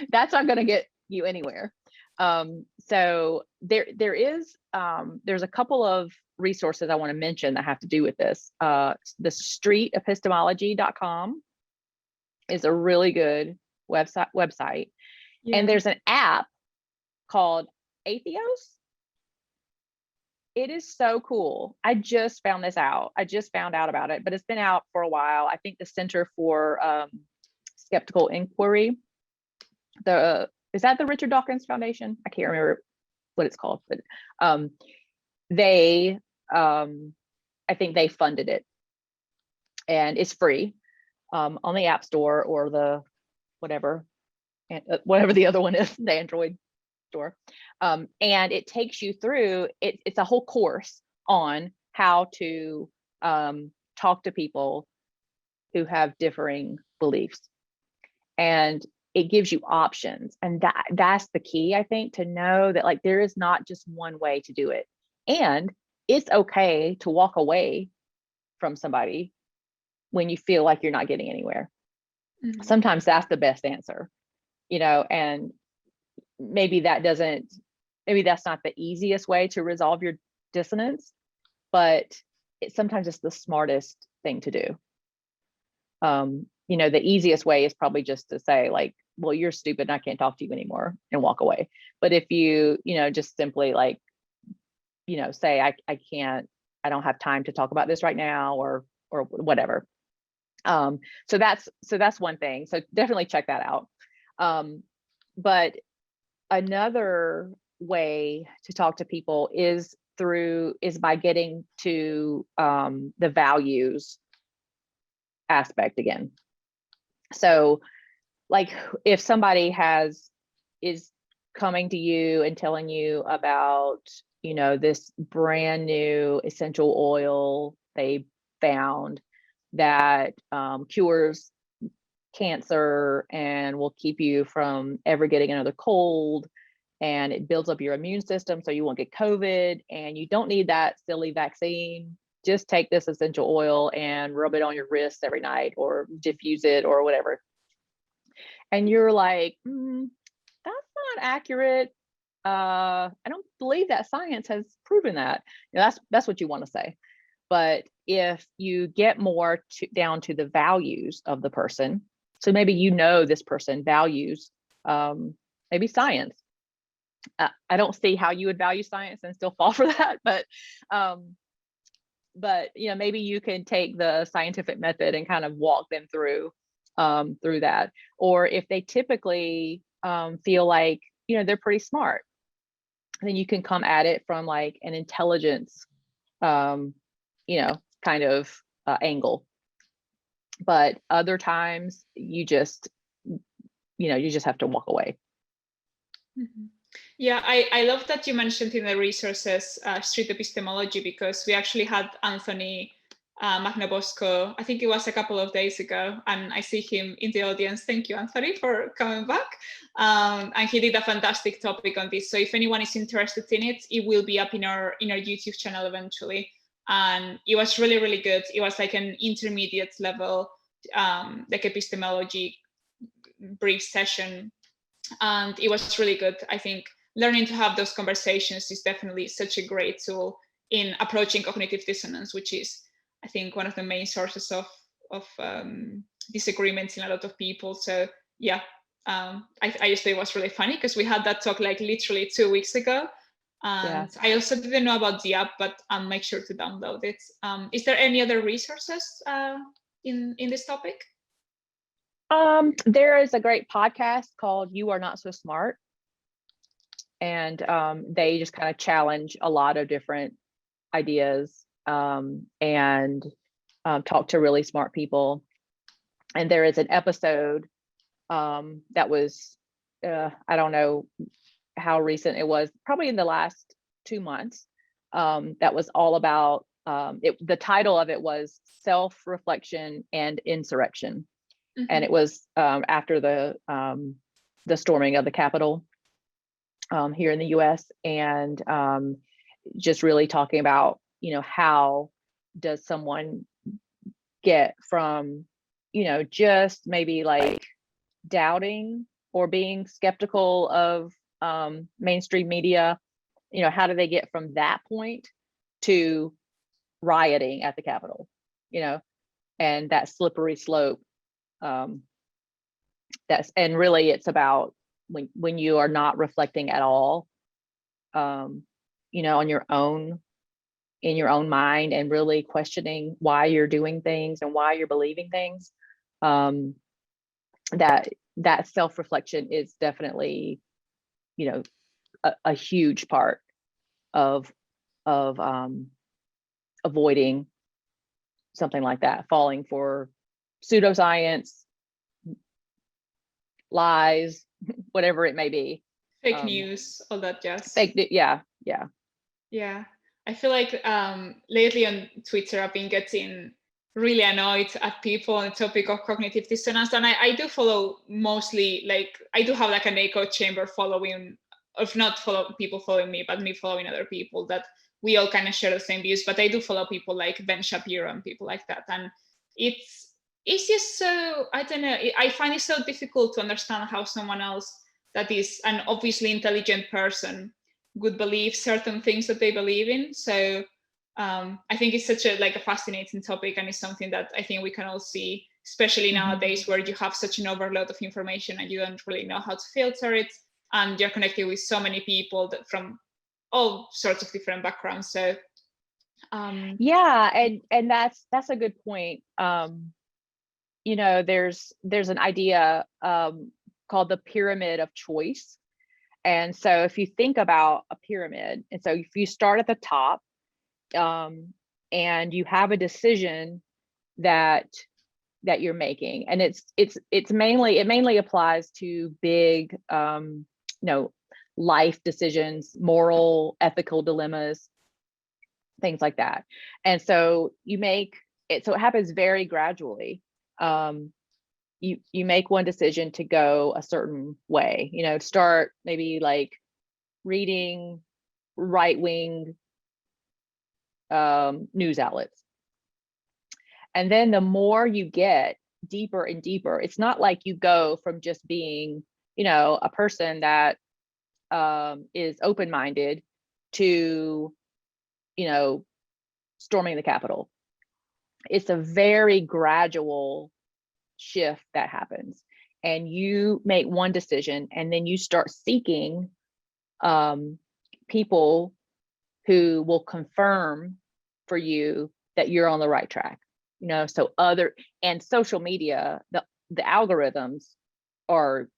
That's not going to get you anywhere. So there's a couple of resources I want to mention that have to do with this. The streetepistemology.com is a really good website. Yeah. And there's an app called Atheos. It is so cool. I just found this out. I just found out about it, but it's been out for a while. I think the Center for Skeptical Inquiry, is that the Richard Dawkins Foundation? I can't remember what it's called, but I think they funded it, and it's free on the App Store or the whatever the other one is, the Android store. And it takes you through, it's a whole course on how to talk to people who have differing beliefs. And it gives you options. And that's the key, I think, to know that like there is not just one way to do it. And it's okay to walk away from somebody when you feel like you're not getting anywhere. Mm-hmm. Sometimes that's the best answer, and maybe that's not the easiest way to resolve your dissonance, but sometimes it's the smartest thing to do. the easiest way is probably just to say like, well, you're stupid and I can't talk to you anymore and walk away. But if you, just simply like, say, I don't have time to talk about this right now or whatever. So that's one thing. So definitely check that out. But another way to talk to people is by getting to the values aspect again. So like if somebody is coming to you and telling you about, this brand new essential oil they found that cures cancer and will keep you from ever getting another cold, and it builds up your immune system so you won't get COVID, and you don't need that silly vaccine. Just take this essential oil and rub it on your wrists every night or diffuse it or whatever. And you're like, that's not accurate. I don't believe that science has proven that. That's what you want to say. But if you get more down to the values of the person, so maybe this person values maybe science. I don't see how you would value science and still fall for that, but maybe you can take the scientific method and kind of walk them through that. Or if they typically feel like they're pretty smart, then you can come at it from like an intelligence kind of angle. But other times you just have to walk away. Mm-hmm. Yeah, I love that you mentioned in the resources street epistemology, because we actually had Anthony Magnabosco, I think it was a couple of days ago, and I see him in the audience. Thank you, Anthony, for coming back. And he did a fantastic topic on this. So if anyone is interested in it, it will be up in our YouTube channel eventually. And it was really, really good. It was like an intermediate level, like epistemology brief session. And it was really good. I think learning to have those conversations is definitely such a great tool in approaching cognitive dissonance, which is, I think, one of the main sources of disagreements in a lot of people. So yeah, I just thought it was really funny because we had that talk like literally 2 weeks ago. And yeah. I also didn't know about the app, but I'll make sure to download it. Is there any other resources in this topic? There is a great podcast called You Are Not So Smart. And they just kind of challenge a lot of different ideas and talk to really smart people. And there is an episode that was, I don't know how recent it was, probably in the last 2 months, that was all about, the title of it was Self-Reflection and Insurrection. Mm-hmm. And it was after the storming of the Capitol here in the US, and just really talking about, how does someone get from, just maybe like doubting or being skeptical of mainstream media, how do they get from that point to rioting at the Capitol, and that slippery slope. And really it's about when you are not reflecting at all, on your own, in your own mind, and really questioning why you're doing things and why you're believing things, that self-reflection is definitely, a huge part of avoiding something like that, falling for pseudoscience, lies, whatever it may be, fake news, all that jazz. Yeah. I feel like lately on Twitter I've been getting really annoyed at people on the topic of cognitive dissonance, and I do follow mostly, like, I do have like an echo chamber following, of not people following me, but me following other people, that we all kind of share the same views. But I do follow people like Ben Shapiro and people like that, and it's just so, I don't know, I find it so difficult to understand how someone else that is an obviously intelligent person would believe certain things that they believe in. So I think it's such a fascinating topic, and it's something that I think we can all see especially nowadays where you have such an overload of information and you don't really know how to filter it, and you're connected with so many people that from all sorts of different backgrounds. So yeah, and that's a good point. You know, there's an idea called the pyramid of choice. And so if you think about a pyramid, and so if you start at the top, and you have a decision that you're making, and it mainly applies to big you know, life decisions, moral, ethical dilemmas, things like that. And so you make it, so it happens very gradually. You make one decision to go a certain way, you know, start maybe like reading right-wing news outlets. And then the more you get deeper and deeper, it's not like you go from just being, you know, a person that is open-minded to, you know, storming the Capitol. It's a very gradual shift that happens, and you make one decision and then you start seeking people who will confirm for you that you're on the right track, you know. So and social media, the algorithms are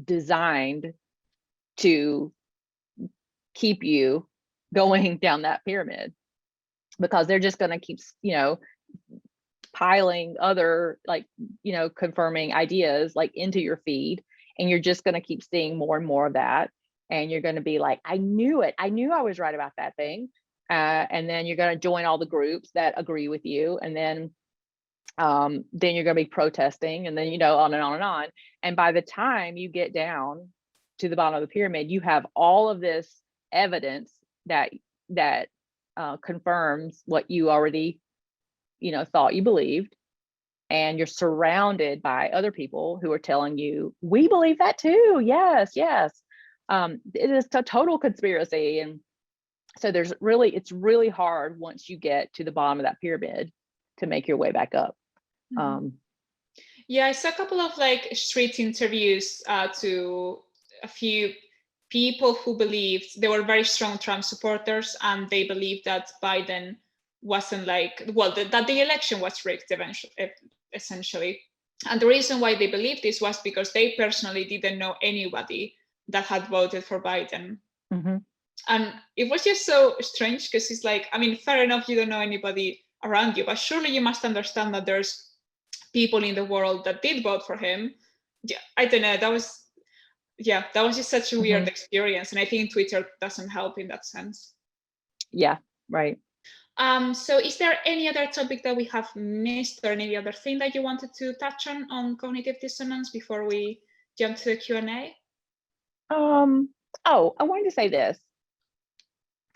designed to keep you going down that pyramid, because they're just going to keep, you know, piling other, like, you know, confirming ideas like into your feed, and you're just going to keep seeing more and more of that, and you're going to be like, I knew I was right about that thing, and then you're going to join all the groups that agree with you, and then you're going to be protesting, and then, you know, on and on and on. And by the time you get down to the bottom of the pyramid, you have all of this evidence that confirms what you already, you know, thought you believed, and you're surrounded by other people who are telling you, we believe that too, yes. It is a total conspiracy. And so it's really hard once you get to the bottom of that pyramid to make your way back up. Yeah, I saw a couple of like street interviews to a few people who believed, they were very strong Trump supporters, and they believed that Biden wasn't like, well, that the election was rigged essentially. And the reason why they believed this was because they personally didn't know anybody that had voted for Biden. And it was just so strange, because it's like, I mean, fair enough, you don't know anybody around you, but surely you must understand that there's people in the world that did vote for him. Yeah, I don't know, that was just such a weird experience, and I think Twitter doesn't help in that sense. Yeah, right. So is there any other topic that we have missed, or any other thing that you wanted to touch on cognitive dissonance before we jump to the Q&A? Oh, I wanted to say this.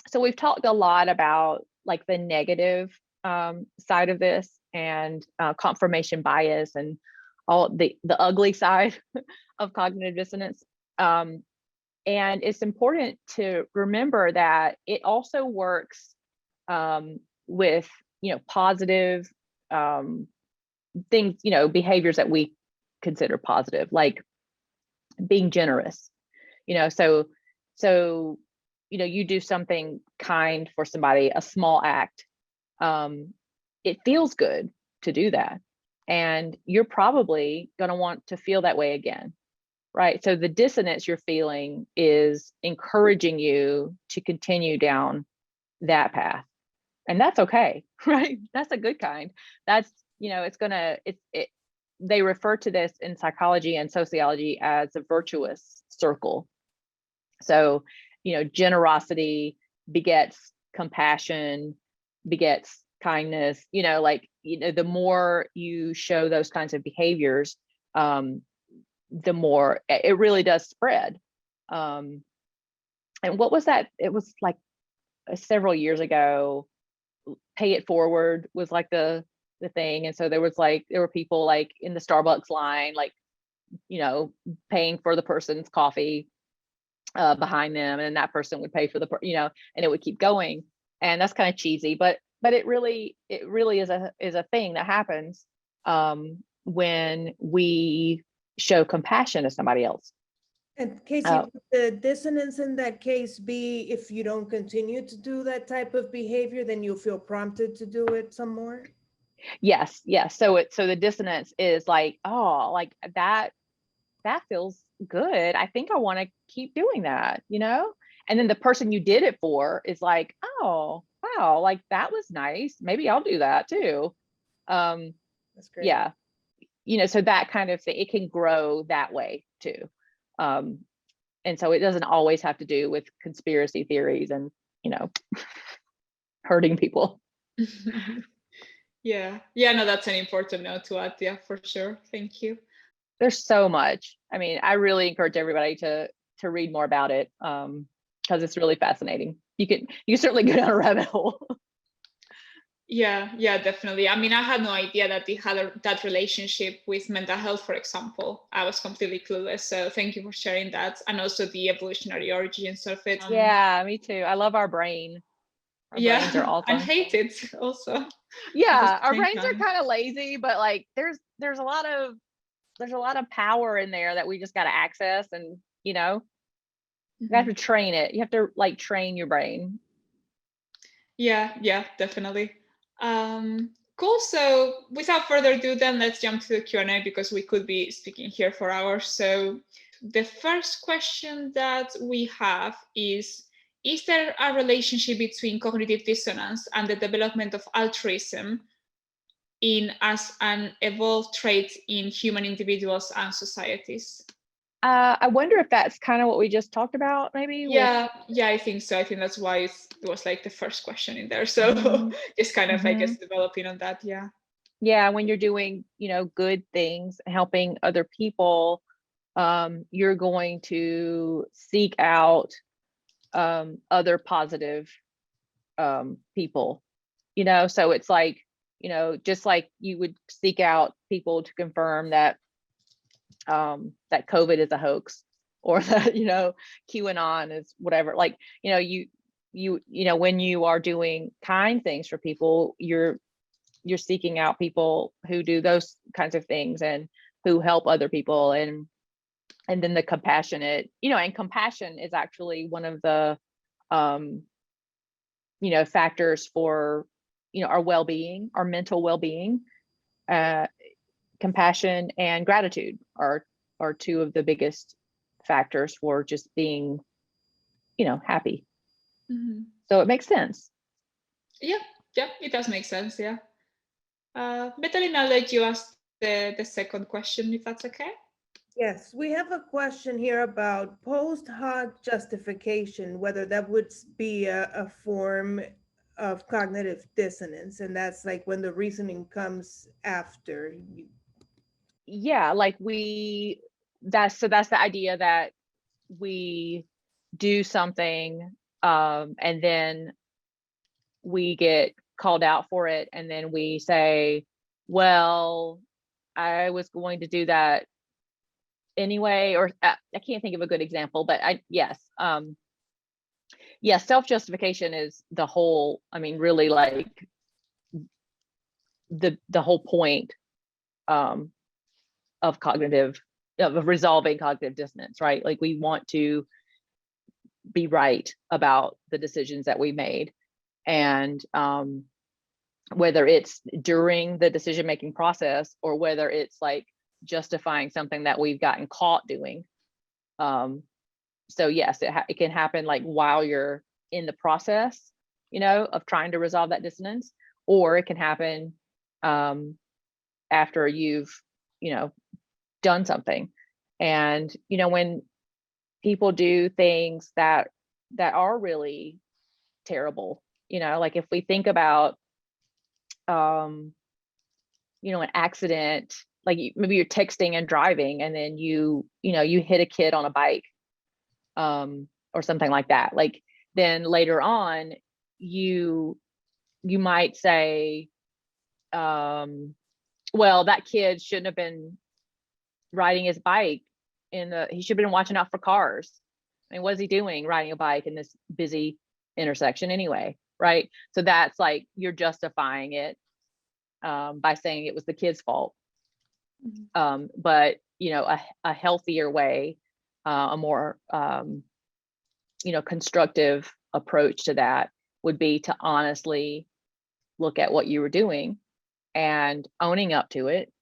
So we've talked a lot about like the negative side of this, and confirmation bias, and all the ugly side of cognitive dissonance. And it's important to remember that it also works with, you know, positive things, you know, behaviors that we consider positive, like being generous, you know. So you know, you do something kind for somebody, a small act, it feels good to do that, and you're probably going to want to feel that way again, right? So the dissonance you're feeling is encouraging you to continue down that path, and that's okay, right? That's a good kind. That's, you know, they refer to this in psychology and sociology as a virtuous circle. So, you know, generosity begets compassion, begets kindness, you know, like, you know, the more you show those kinds of behaviors, the more it really does spread. And what was that? It was like several years ago, pay it forward was like the thing. And so there were people like in the Starbucks line, like, you know, paying for the person's coffee behind them, and that person would pay for you know, and it would keep going. And that's kind of cheesy, but it really is a thing that happens. when we show compassion to somebody else. And Kayce, would the dissonance in that case be if you don't continue to do that type of behavior, then you'll feel prompted to do it some more? Yes. So the dissonance is like, oh, like that feels good. I think I want to keep doing that, And then the person you did it for is like, oh, wow, like that was nice. Maybe I'll do that too. That's great. Yeah. So that kind of thing, it can grow that way too. And so it doesn't always have to do with conspiracy theories and, hurting people. Yeah, no, that's an important note to add. Yeah, for sure. Thank you. There's so much. I mean, I really encourage everybody to read more about it, because it's really fascinating. You can certainly go down a rabbit hole. Yeah, definitely. I mean, I had no idea that it had that relationship with mental health, for example. I was completely clueless. So thank you for sharing that. And also the evolutionary origins of it. Yeah, me too. I love our brain. Our brains are awesome. And hate it also. Yeah, our brains are kind of lazy, but like there's a lot of power in there that we just got to access, and you have to train it. You have to like train your brain. Yeah, definitely. Cool. So without further ado, then let's jump to the Q&A, because we could be speaking here for hours. So the first question that we have is there a relationship between cognitive dissonance and the development of altruism as an evolved trait in human individuals and societies? I wonder if that's kind of what we just talked about, maybe. Yeah, I think so. I think that's why it was like the first question in there. So just kind of, I guess, developing on that. Yeah, when you're doing, good things, helping other people, you're going to seek out other positive people, so it's like, just like you would seek out people to confirm that that COVID is a hoax, or that QAnon is whatever. Like you when you are doing kind things for people, you're seeking out people who do those kinds of things and who help other people, and then the compassionate, and compassion is actually one of the factors for our well-being, our mental well-being. Compassion and gratitude are two of the biggest factors for just being, happy. So it makes sense. Yeah, it does make sense. Yeah. Medelin, I'll let you ask the second question, if that's okay. Yes, we have a question here about post hoc justification, whether that would be a form of cognitive dissonance, and that's like when the reasoning comes after. Yeah, like that's the idea that we do something, and then we get called out for it, and then we say, well, I was going to do that anyway, or I can't think of a good example, but self-justification is the whole, I mean, really like the whole point of resolving cognitive dissonance, right? Like we want to be right about the decisions that we made, and whether it's during the decision-making process or whether it's like justifying something that we've gotten caught doing. So yes, it can happen like while you're in the process, of trying to resolve that dissonance, or it can happen after you've, done something. And, when people do things that are really terrible, like if we think about, an accident, like maybe you're texting and driving, and then you hit a kid on a bike, or something like that. Like then later on, you might say, well, that kid shouldn't have been riding his bike he should have been watching out for cars. I mean, what is he doing riding a bike in this busy intersection anyway, right? So that's like you're justifying it by saying it was the kid's fault. But, a healthier way, a more, constructive approach to that would be to honestly look at what you were doing and owning up to it,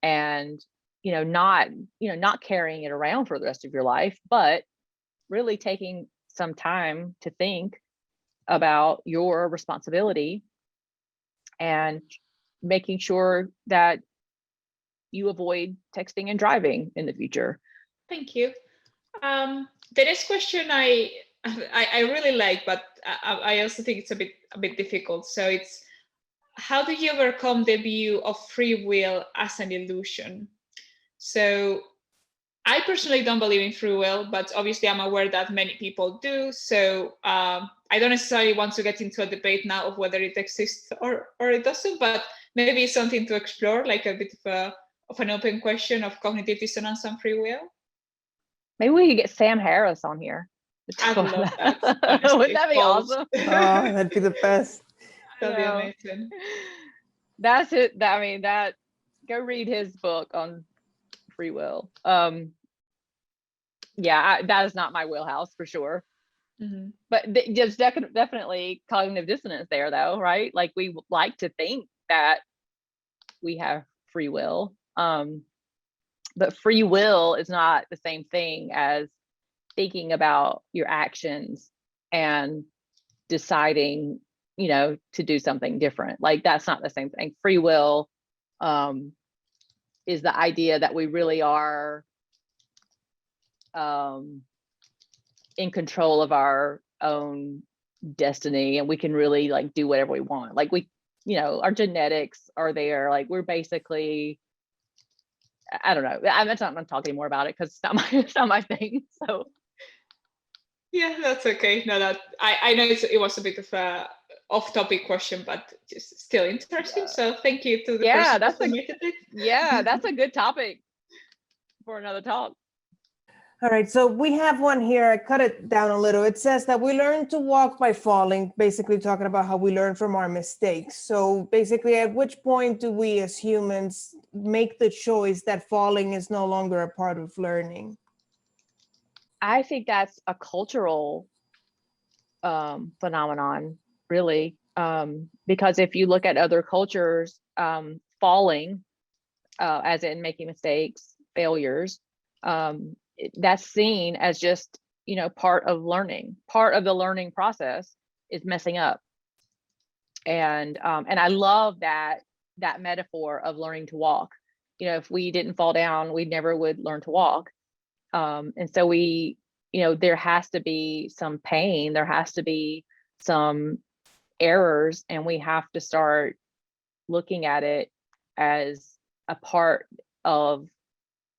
and, not carrying it around for the rest of your life, but really taking some time to think about your responsibility and making sure that you avoid texting and driving in the future. Thank you. The next question I really like, but I also think it's a bit difficult. So it's, how do you overcome the view of free will as an illusion? So I personally don't believe in free will, but obviously I'm aware that many people do. So I don't necessarily want to get into a debate now of whether it exists or it doesn't, but maybe it's something to explore, like a bit of an open question of cognitive dissonance and free will. Maybe we could get Sam Harris on here. I'd love that. Honestly. Wouldn't that be awesome? Oh, that'd be the best. That'd be amazing. That's it. Go read his book on free will. That is not my wheelhouse for sure. But there's definitely cognitive dissonance there, though, right? Like, we like to think that we have free will, but free will is not the same thing as thinking about your actions and deciding, to do something different. Like, that's not the same thing. Free will is the idea that we really are in control of our own destiny, and we can really, like, do whatever we want. Like, our genetics are there. Like, we're basically, I don't know. I'm not going to talk anymore about it because it's not my thing. So yeah, that's okay. No, that I know it was a bit of a off-topic question, but just still interesting. So thank you to the person who submitted it. Yeah, that's a good topic for another talk. All right, so we have one here. I cut it down a little. It says that we learn to walk by falling, basically talking about how we learn from our mistakes. So basically, at which point do we as humans make the choice that falling is no longer a part of learning? I think that's a cultural phenomenon, really, because if you look at other cultures, falling, as in making mistakes, failures, that's seen as just, part of learning. Part of the learning process is messing up. And I love that metaphor of learning to walk. If we didn't fall down, we never would learn to walk. And so there has to be some pain, there has to be some errors, and we have to start looking at it as a part of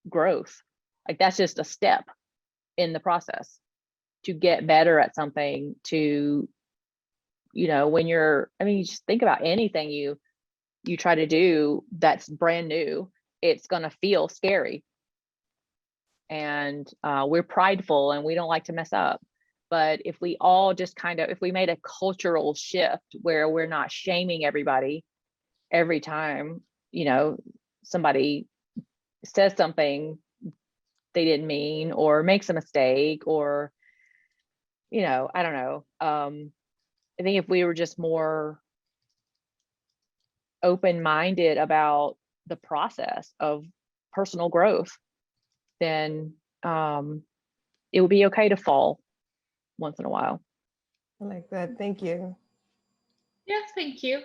growth. Like, that's just a step in the process to get better at something. To, when you just think about anything you try to do that's brand new, it's going to feel scary. And we're prideful and we don't like to mess up. But if we all just if we made a cultural shift where we're not shaming everybody every time, somebody says something they didn't mean or makes a mistake, or, I don't know. I think if we were just more open-minded about the process of personal growth, then it would be okay to fall once in a while. I like that. Thank you. Yeah, thank you.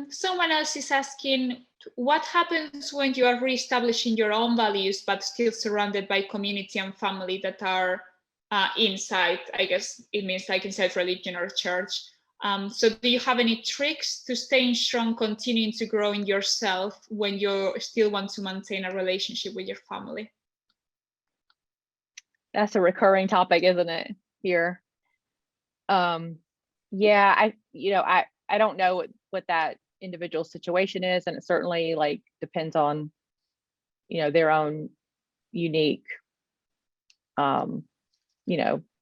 Someone else is asking, what happens when you are reestablishing your own values, but still surrounded by community and family that are inside? I guess it means like inside religion or church. So do you have any tricks to staying strong, continuing to grow in yourself when you still want to maintain a relationship with your family? That's a recurring topic, isn't it, here? Yeah, I don't know what that individual situation is, and it certainly, like, depends on, their own unique,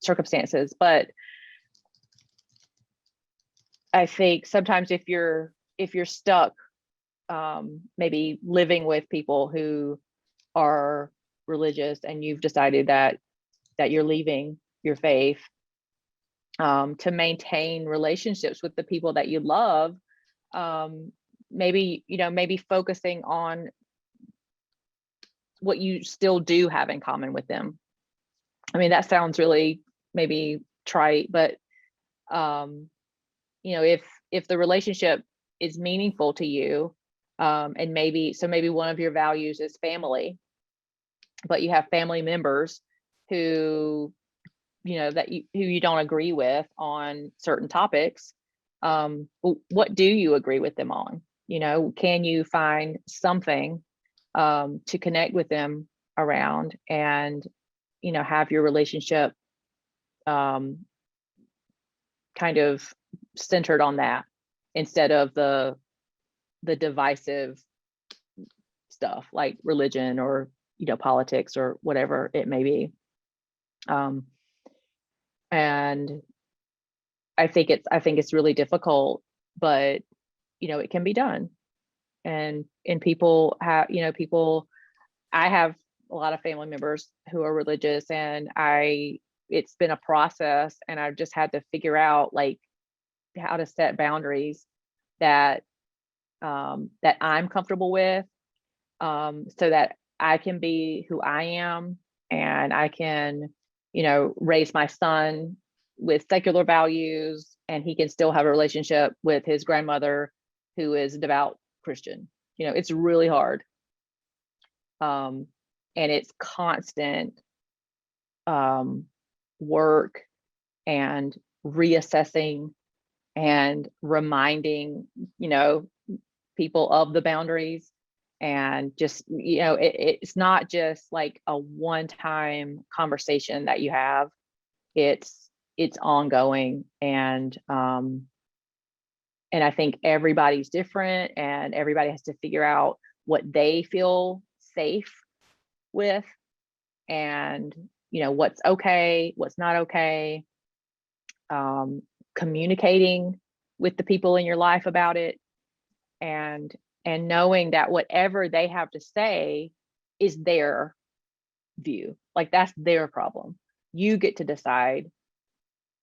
circumstances. But I think sometimes if you're stuck maybe living with people who are religious and you've decided that you're leaving your faith, to maintain relationships with the people that you love, maybe focusing on what you still do have in common with them. I mean, that sounds really maybe trite, but if the relationship is meaningful to you, and maybe one of your values is family, but you have family members who you don't agree with on certain topics, what do you agree with them on? Can you find something to connect with them around, and have your relationship kind of centered on that, instead of the divisive stuff like religion or politics or whatever it may be. And I think it's really difficult, but it can be done. And people have, I have a lot of family members who are religious, and it's been a process, and I've just had to figure out like how to set boundaries that I'm comfortable with, so that I can be who I am, and I can, raise my son with secular values, and he can still have a relationship with his grandmother who is a devout Christian. It's really hard. And it's constant work and reassessing and reminding, people of the boundaries, and just, it's not just like a one-time conversation that you have. It's ongoing, and I think everybody's different, and everybody has to figure out what they feel safe with, and what's okay, what's not okay. Communicating with the people in your life about it, and knowing that whatever they have to say is their view. Like, that's their problem. You get to decide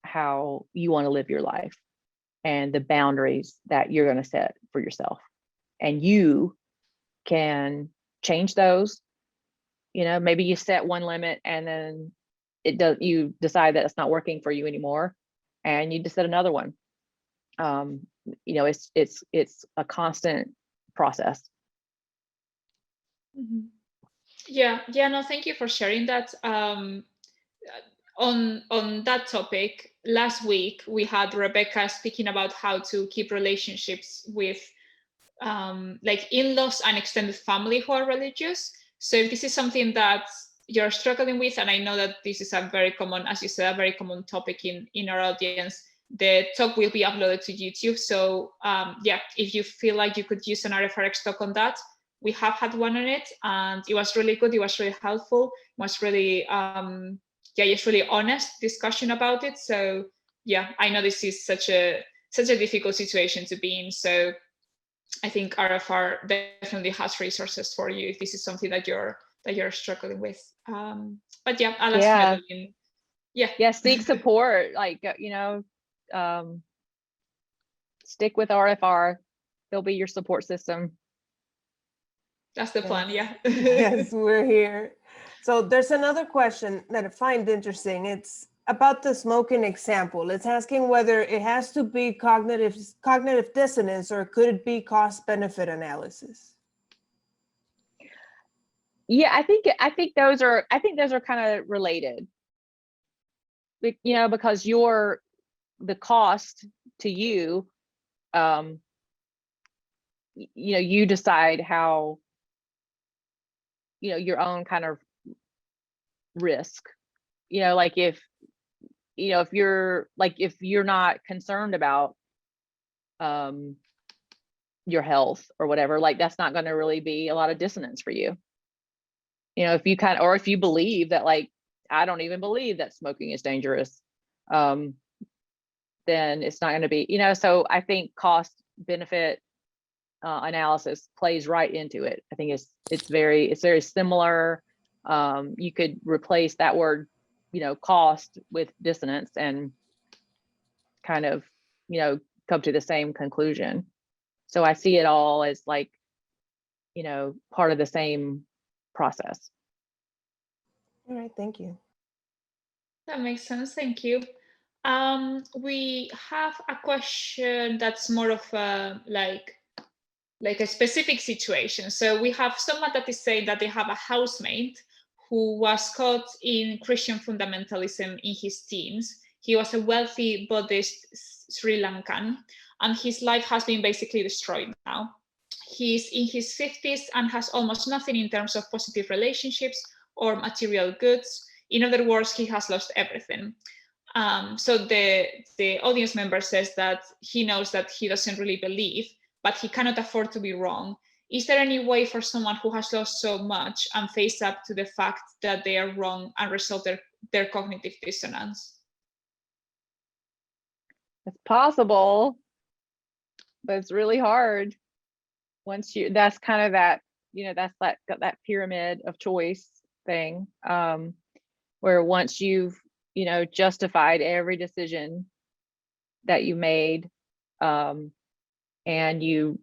how you want to live your life and the boundaries that you're going to set for yourself, and you can change those. Maybe you set one limit, and then you decide that it's not working for you anymore, and you just set another one. It's a constant process. Mm-hmm. Yeah, no, thank you for sharing that. On that topic, last week we had Rebecca speaking about how to keep relationships with like in-laws and extended family who are religious. So if this is something that you're struggling with, and I know that this is a very common, as you said, a very common topic in our audience, the talk will be uploaded to YouTube. So if you feel like you could use an RfRx talk on that, we have had one on it, and it was really good. It was really helpful. It was really, just really honest discussion about it. So I know this is such a difficult situation to be in. So I think RFR definitely has resources for you if this is something that you're struggling with. But I'll ask Medelin. Seek support. Like, stick with RFR. They'll be your support system. That's the plan. Yes, we're here. So there's another question that I find interesting. It's about the smoking example. It's asking whether it has to be cognitive dissonance, or could it be cost benefit analysis? Yeah, I think those are kind of related. Because the cost to you, you decide how, your own kind of risk, like if you're not concerned about your health or whatever, like that's not going to really be a lot of dissonance for you. If you if you believe that, like, I don't even believe that smoking is dangerous, then it's not going to be, so I think cost benefit analysis plays right into it. I think it's very similar. You could replace that word, cost with dissonance and kind of, come to the same conclusion. So I see it all as like, part of the same process. All right, thank you. That makes sense. Thank you. We have a question that's more of a like a specific situation. So we have someone that is saying that they have a housemate who was caught in Christian fundamentalism in his teens. He was a wealthy Buddhist Sri Lankan, and his life has been basically destroyed now. He's in his 50s and has almost nothing in terms of positive relationships or material goods. In other words, he has lost everything. So the audience member says that he knows that he doesn't really believe, but he cannot afford to be wrong. Is there any way for someone who has lost so much and face up to the fact that they are wrong and resolve their cognitive dissonance? It's possible, but it's really hard. That's kind of that, that's that pyramid of choice thing, where once you've, justified every decision that you made, and you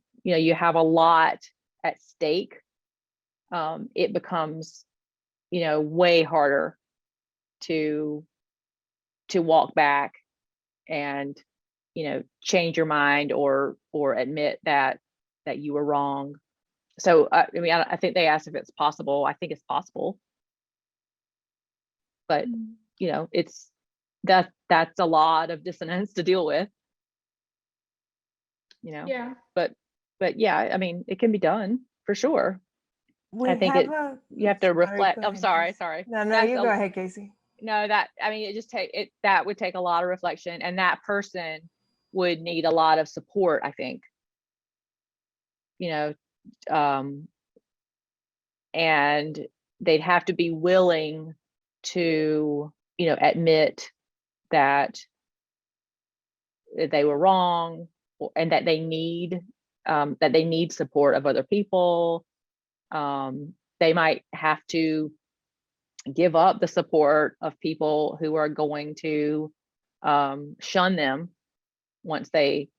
have a lot at stake, it becomes, way harder to walk back and, change your mind or admit that you were wrong. So, I think they asked if it's possible. I think it's possible, but that's a lot of dissonance to deal with, Yeah. But yeah, it can be done for sure. I think you have to reflect. I'm sorry. No, you go ahead, Kayce. No, that that would take a lot of reflection, and that person would need a lot of support, I think. And they'd have to be willing to, admit that they were wrong, and that they need support of other people. They might have to give up the support of people who are going to shun them once they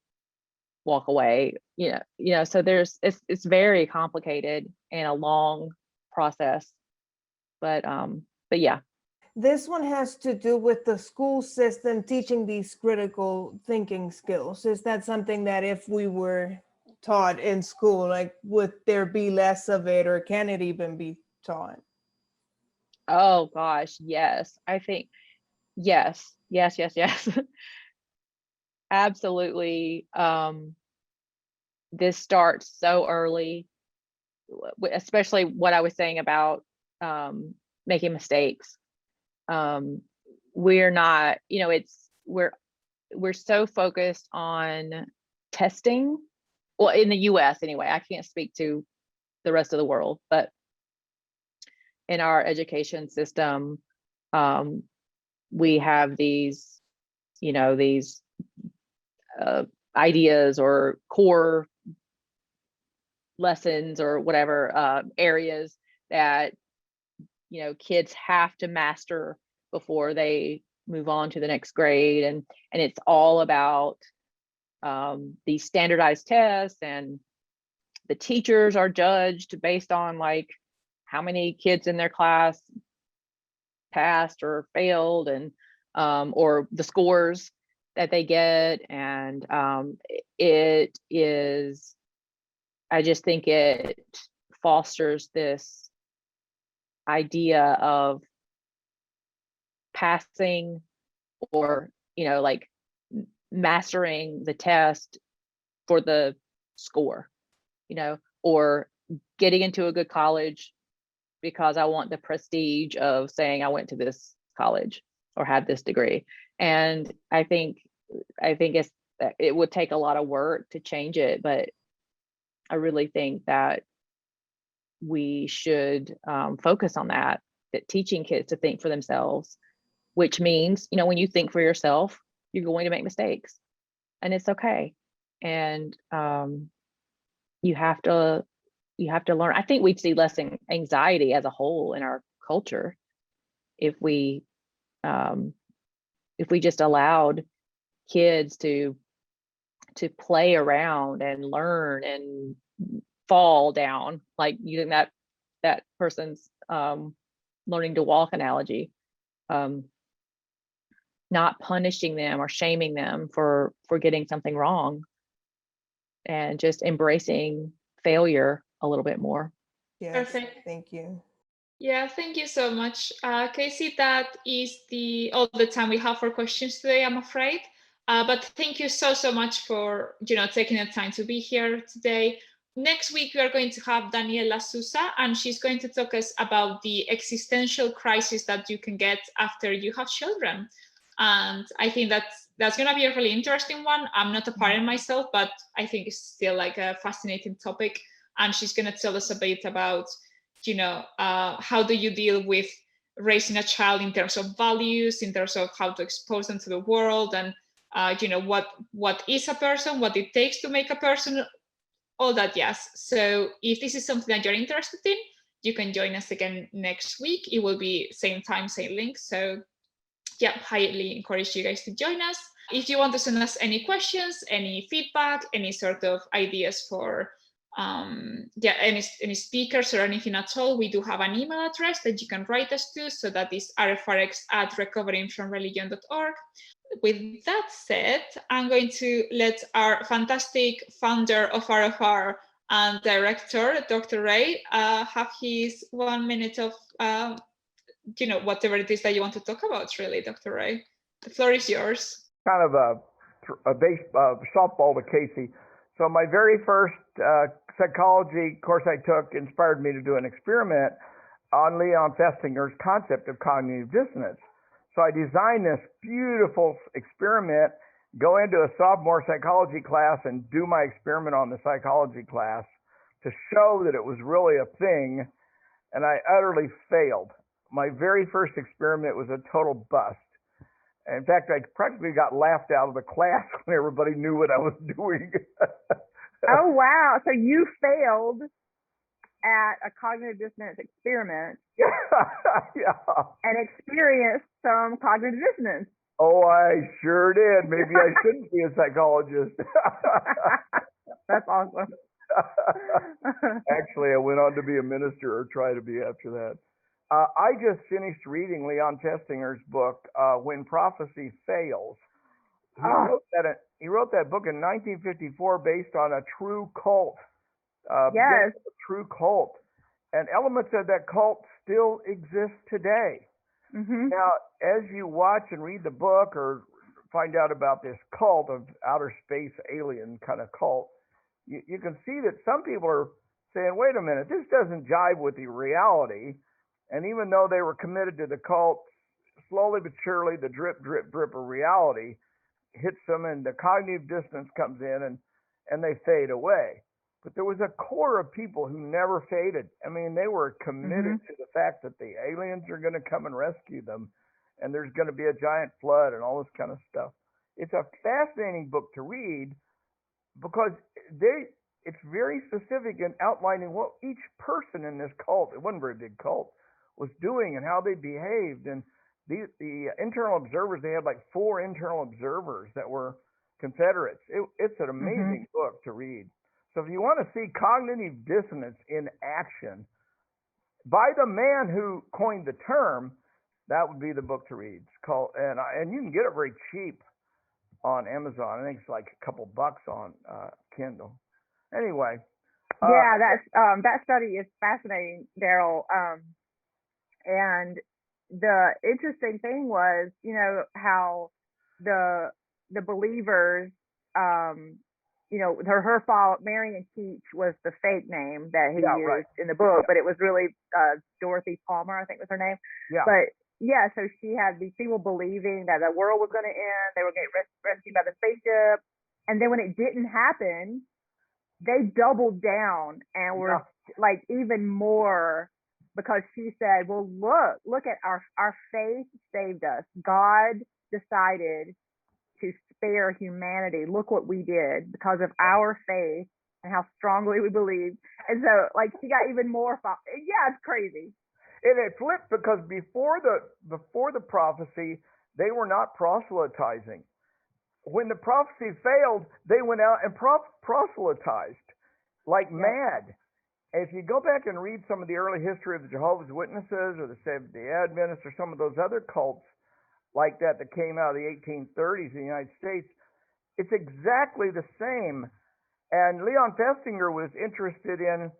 walk away. So it's very complicated and a long process. But yeah. This one has to do with the school system teaching these critical thinking skills. Is that something that if we were taught in school, like would there be less of it, or can it even be taught? Oh gosh, yes. I think yes. Absolutely. This starts so early, especially what I was saying about making mistakes. We're not, we're so focused on testing. Well, in the US anyway, I can't speak to the rest of the world, but in our education system, we have these, ideas or core lessons or whatever areas that kids have to master before they move on to the next grade, and it's all about these standardized tests, and the teachers are judged based on like how many kids in their class passed or failed, and or the scores that they get. And it is, I just think it fosters this idea of passing or like mastering the test for the score, or getting into a good college because I want the prestige of saying I went to this college or have this degree. And I think it would take a lot of work to change it, but I really think that we should focus on that teaching kids to think for themselves, which means, when you think for yourself, you're going to make mistakes, and it's okay. And you have to learn. I think we'd see less anxiety as a whole in our culture if we just allowed kids to play around and learn and fall down, like using that person's learning to walk analogy, not punishing them or shaming them for getting something wrong, and just embracing failure a little bit more. Yes, Perfect. thank you. Yeah, thank you so much, Kayce. That is all the time we have for questions today, I'm afraid. But thank you so much for taking the time to be here today. Next week we are going to have Daniela Sousa, and she's going to talk us about the existential crisis that you can get after you have children. And I think that's going to be a really interesting one. I'm not a parent myself, but I think it's still like a fascinating topic. And she's going to tell us a bit about how do you deal with raising a child in terms of values, in terms of how to expose them to the world, and what is a person, what it takes to make a person, all that. Yes. So if this is something that you're interested in, you can join us again next week. It will be same time, same link. So yeah, highly encourage you guys to join us. If you want to send us any questions, any feedback, any sort of ideas for any speakers or anything at all, we do have an email address that you can write us to. So that is rfrx@recoveringfromreligion.org. With that said, I'm going to let our fantastic founder of RFR and director, Dr. Ray, have his 1 minute of whatever it is that you want to talk about, really, Dr. Ray. The floor is yours. Kind of a softball to Kayce. So my very first psychology course I took inspired me to do an experiment on Leon Festinger's concept of cognitive dissonance. So I designed this beautiful experiment, go into a sophomore psychology class and do my experiment on the psychology class to show that it was really a thing, and I utterly failed. My very first experiment was a total bust. In fact, I practically got laughed out of the class when everybody knew what I was doing. Oh, wow. So you failed at a cognitive dissonance experiment Yeah. and experienced some cognitive dissonance. Oh, I sure did. Maybe I shouldn't be a psychologist. That's awesome. Actually, I went on to be a minister, or try to be after that. I just finished reading Leon Festinger's book, When Prophecy Fails. He wrote that book in 1954 based on a true cult. Yes. A true cult. And elements of that cult still exist today. Mm-hmm. Now, as you watch and read the book or find out about this cult of outer space alien kind of cult, you can see that some people are saying, wait a minute, this doesn't jive with the reality. And even though they were committed to the cult, slowly but surely the drip, drip, drip of reality hits them, and the cognitive dissonance comes in, and they fade away. But there was a core of people who never faded. I mean, they were committed to the fact that the aliens are going to come and rescue them, and there's going to be a giant flood and all this kind of stuff. It's a fascinating book to read because it's very specific in outlining what each person in this cult, it wasn't a very big cult, was doing and how they behaved. And the internal observers, they had like 4 internal observers that were Confederates. It's an amazing book to read. So if you want to see cognitive dissonance in action by the man who coined the term, that would be the book to read. It's called, and you can get it very cheap on Amazon. I think it's like a couple bucks on Kindle. Anyway. Yeah, that study is fascinating, Darrel. And the interesting thing was, how the believers, her father, Marion Keach, was the fake name that he used in the book, but it was really Dorothy Palmer, I think was her name. Yeah. But yeah, so she had these people believing that the world was going to end, they were getting rescued by the spaceship, and then when it didn't happen, they doubled down and were like even more, because she said, well, look at our faith saved us. God decided to spare humanity. Look what we did because of our faith and how strongly we believed. And so, like, she got even more. Yeah, it's crazy. And it flipped because before the prophecy, they were not proselytizing. When the prophecy failed, they went out and proselytized like mad. And if you go back and read some of the early history of the Jehovah's Witnesses or the Seventh-day Adventists or some of those other cults like that came out of the 1830s in the United States, it's exactly the same. And Leon Festinger was interested in,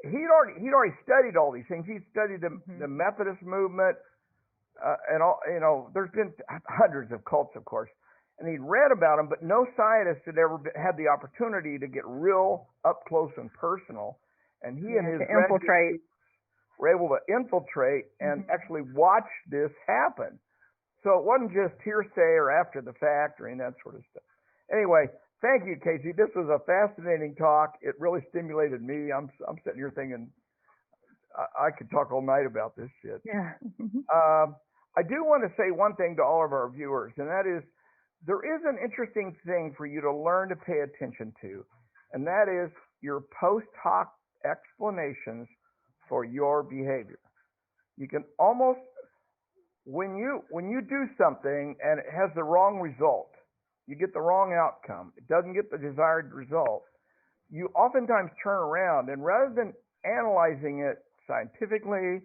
he'd already studied all these things. He'd studied the Methodist movement, and all, there's been hundreds of cults, of course, and he'd read about them, but no scientist had ever had the opportunity to get real up close and personal. And he and his infiltrate were able to infiltrate and actually watch this happen. So it wasn't just hearsay or after the fact or any of that sort of stuff. Anyway, thank you, Kayce. This was a fascinating talk. It really stimulated me. I'm sitting here thinking I could talk all night about this shit. Yeah. I do want to say one thing to all of our viewers, and that is there is an interesting thing for you to learn to pay attention to, and that is your post hoc explanations for your behavior. You can almost, when you do something and it has the wrong result, you get the wrong outcome, it doesn't get the desired result, you oftentimes turn around and rather than analyzing it scientifically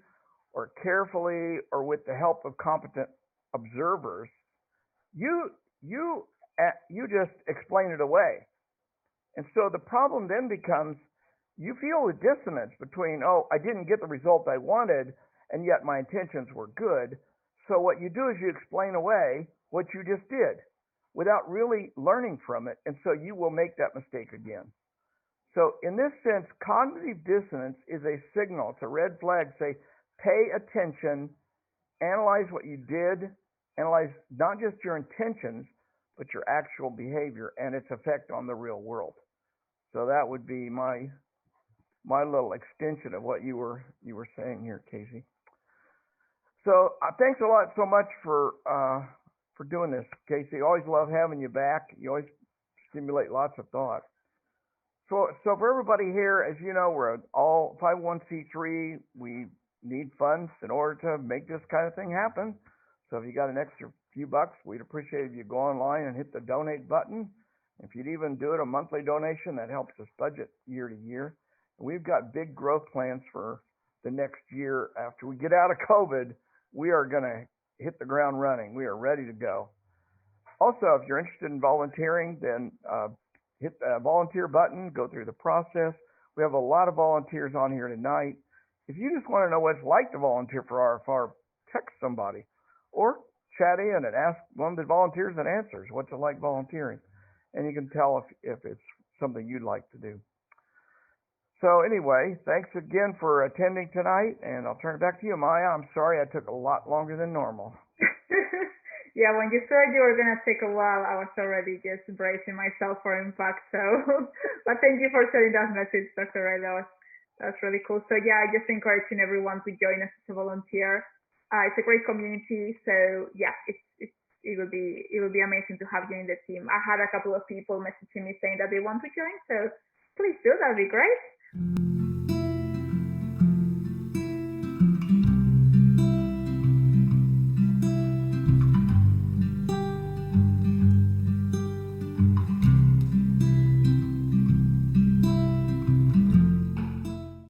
or carefully or with the help of competent observers, you just explain it away. And so the problem then becomes you feel the dissonance between, oh, I didn't get the result I wanted, and yet my intentions were good. So what you do is you explain away what you just did without really learning from it, and so you will make that mistake again. So in this sense, cognitive dissonance is a signal. It's a red flag. Say, pay attention, analyze what you did, analyze not just your intentions, but your actual behavior and its effect on the real world. So that would be my little extension of what you were saying here, Kayce. So thanks a lot so much for doing this, Kayce. Always love having you back. You always stimulate lots of thought. So for everybody here, as you know, we're all 501c3. We need funds in order to make this kind of thing happen. So if you got an extra few bucks, we'd appreciate if you go online and hit the donate button. If you'd even do it a monthly donation, that helps us budget year to year. We've got big growth plans for the next year. After we get out of COVID, we are going to hit the ground running. We are ready to go. Also, if you're interested in volunteering, then hit the volunteer button, go through the process. We have a lot of volunteers on here tonight. If you just want to know what it's like to volunteer for RfR, text somebody or chat in and ask one of the volunteers that answers, what's it like volunteering? And you can tell if it's something you'd like to do. So anyway, thanks again for attending tonight, and I'll turn it back to you, Amaia. I'm sorry I took a lot longer than normal. Yeah, when you said you were going to take a while, I was already just bracing myself for impact. So, but thank you for sharing that message, Dr. Ray. That's really cool. So yeah, I just encouraging everyone to join us as a volunteer. It's a great community. So yeah, it will be amazing to have you in the team. I had a couple of people messaging me saying that they want to join. So please do. That'd be great.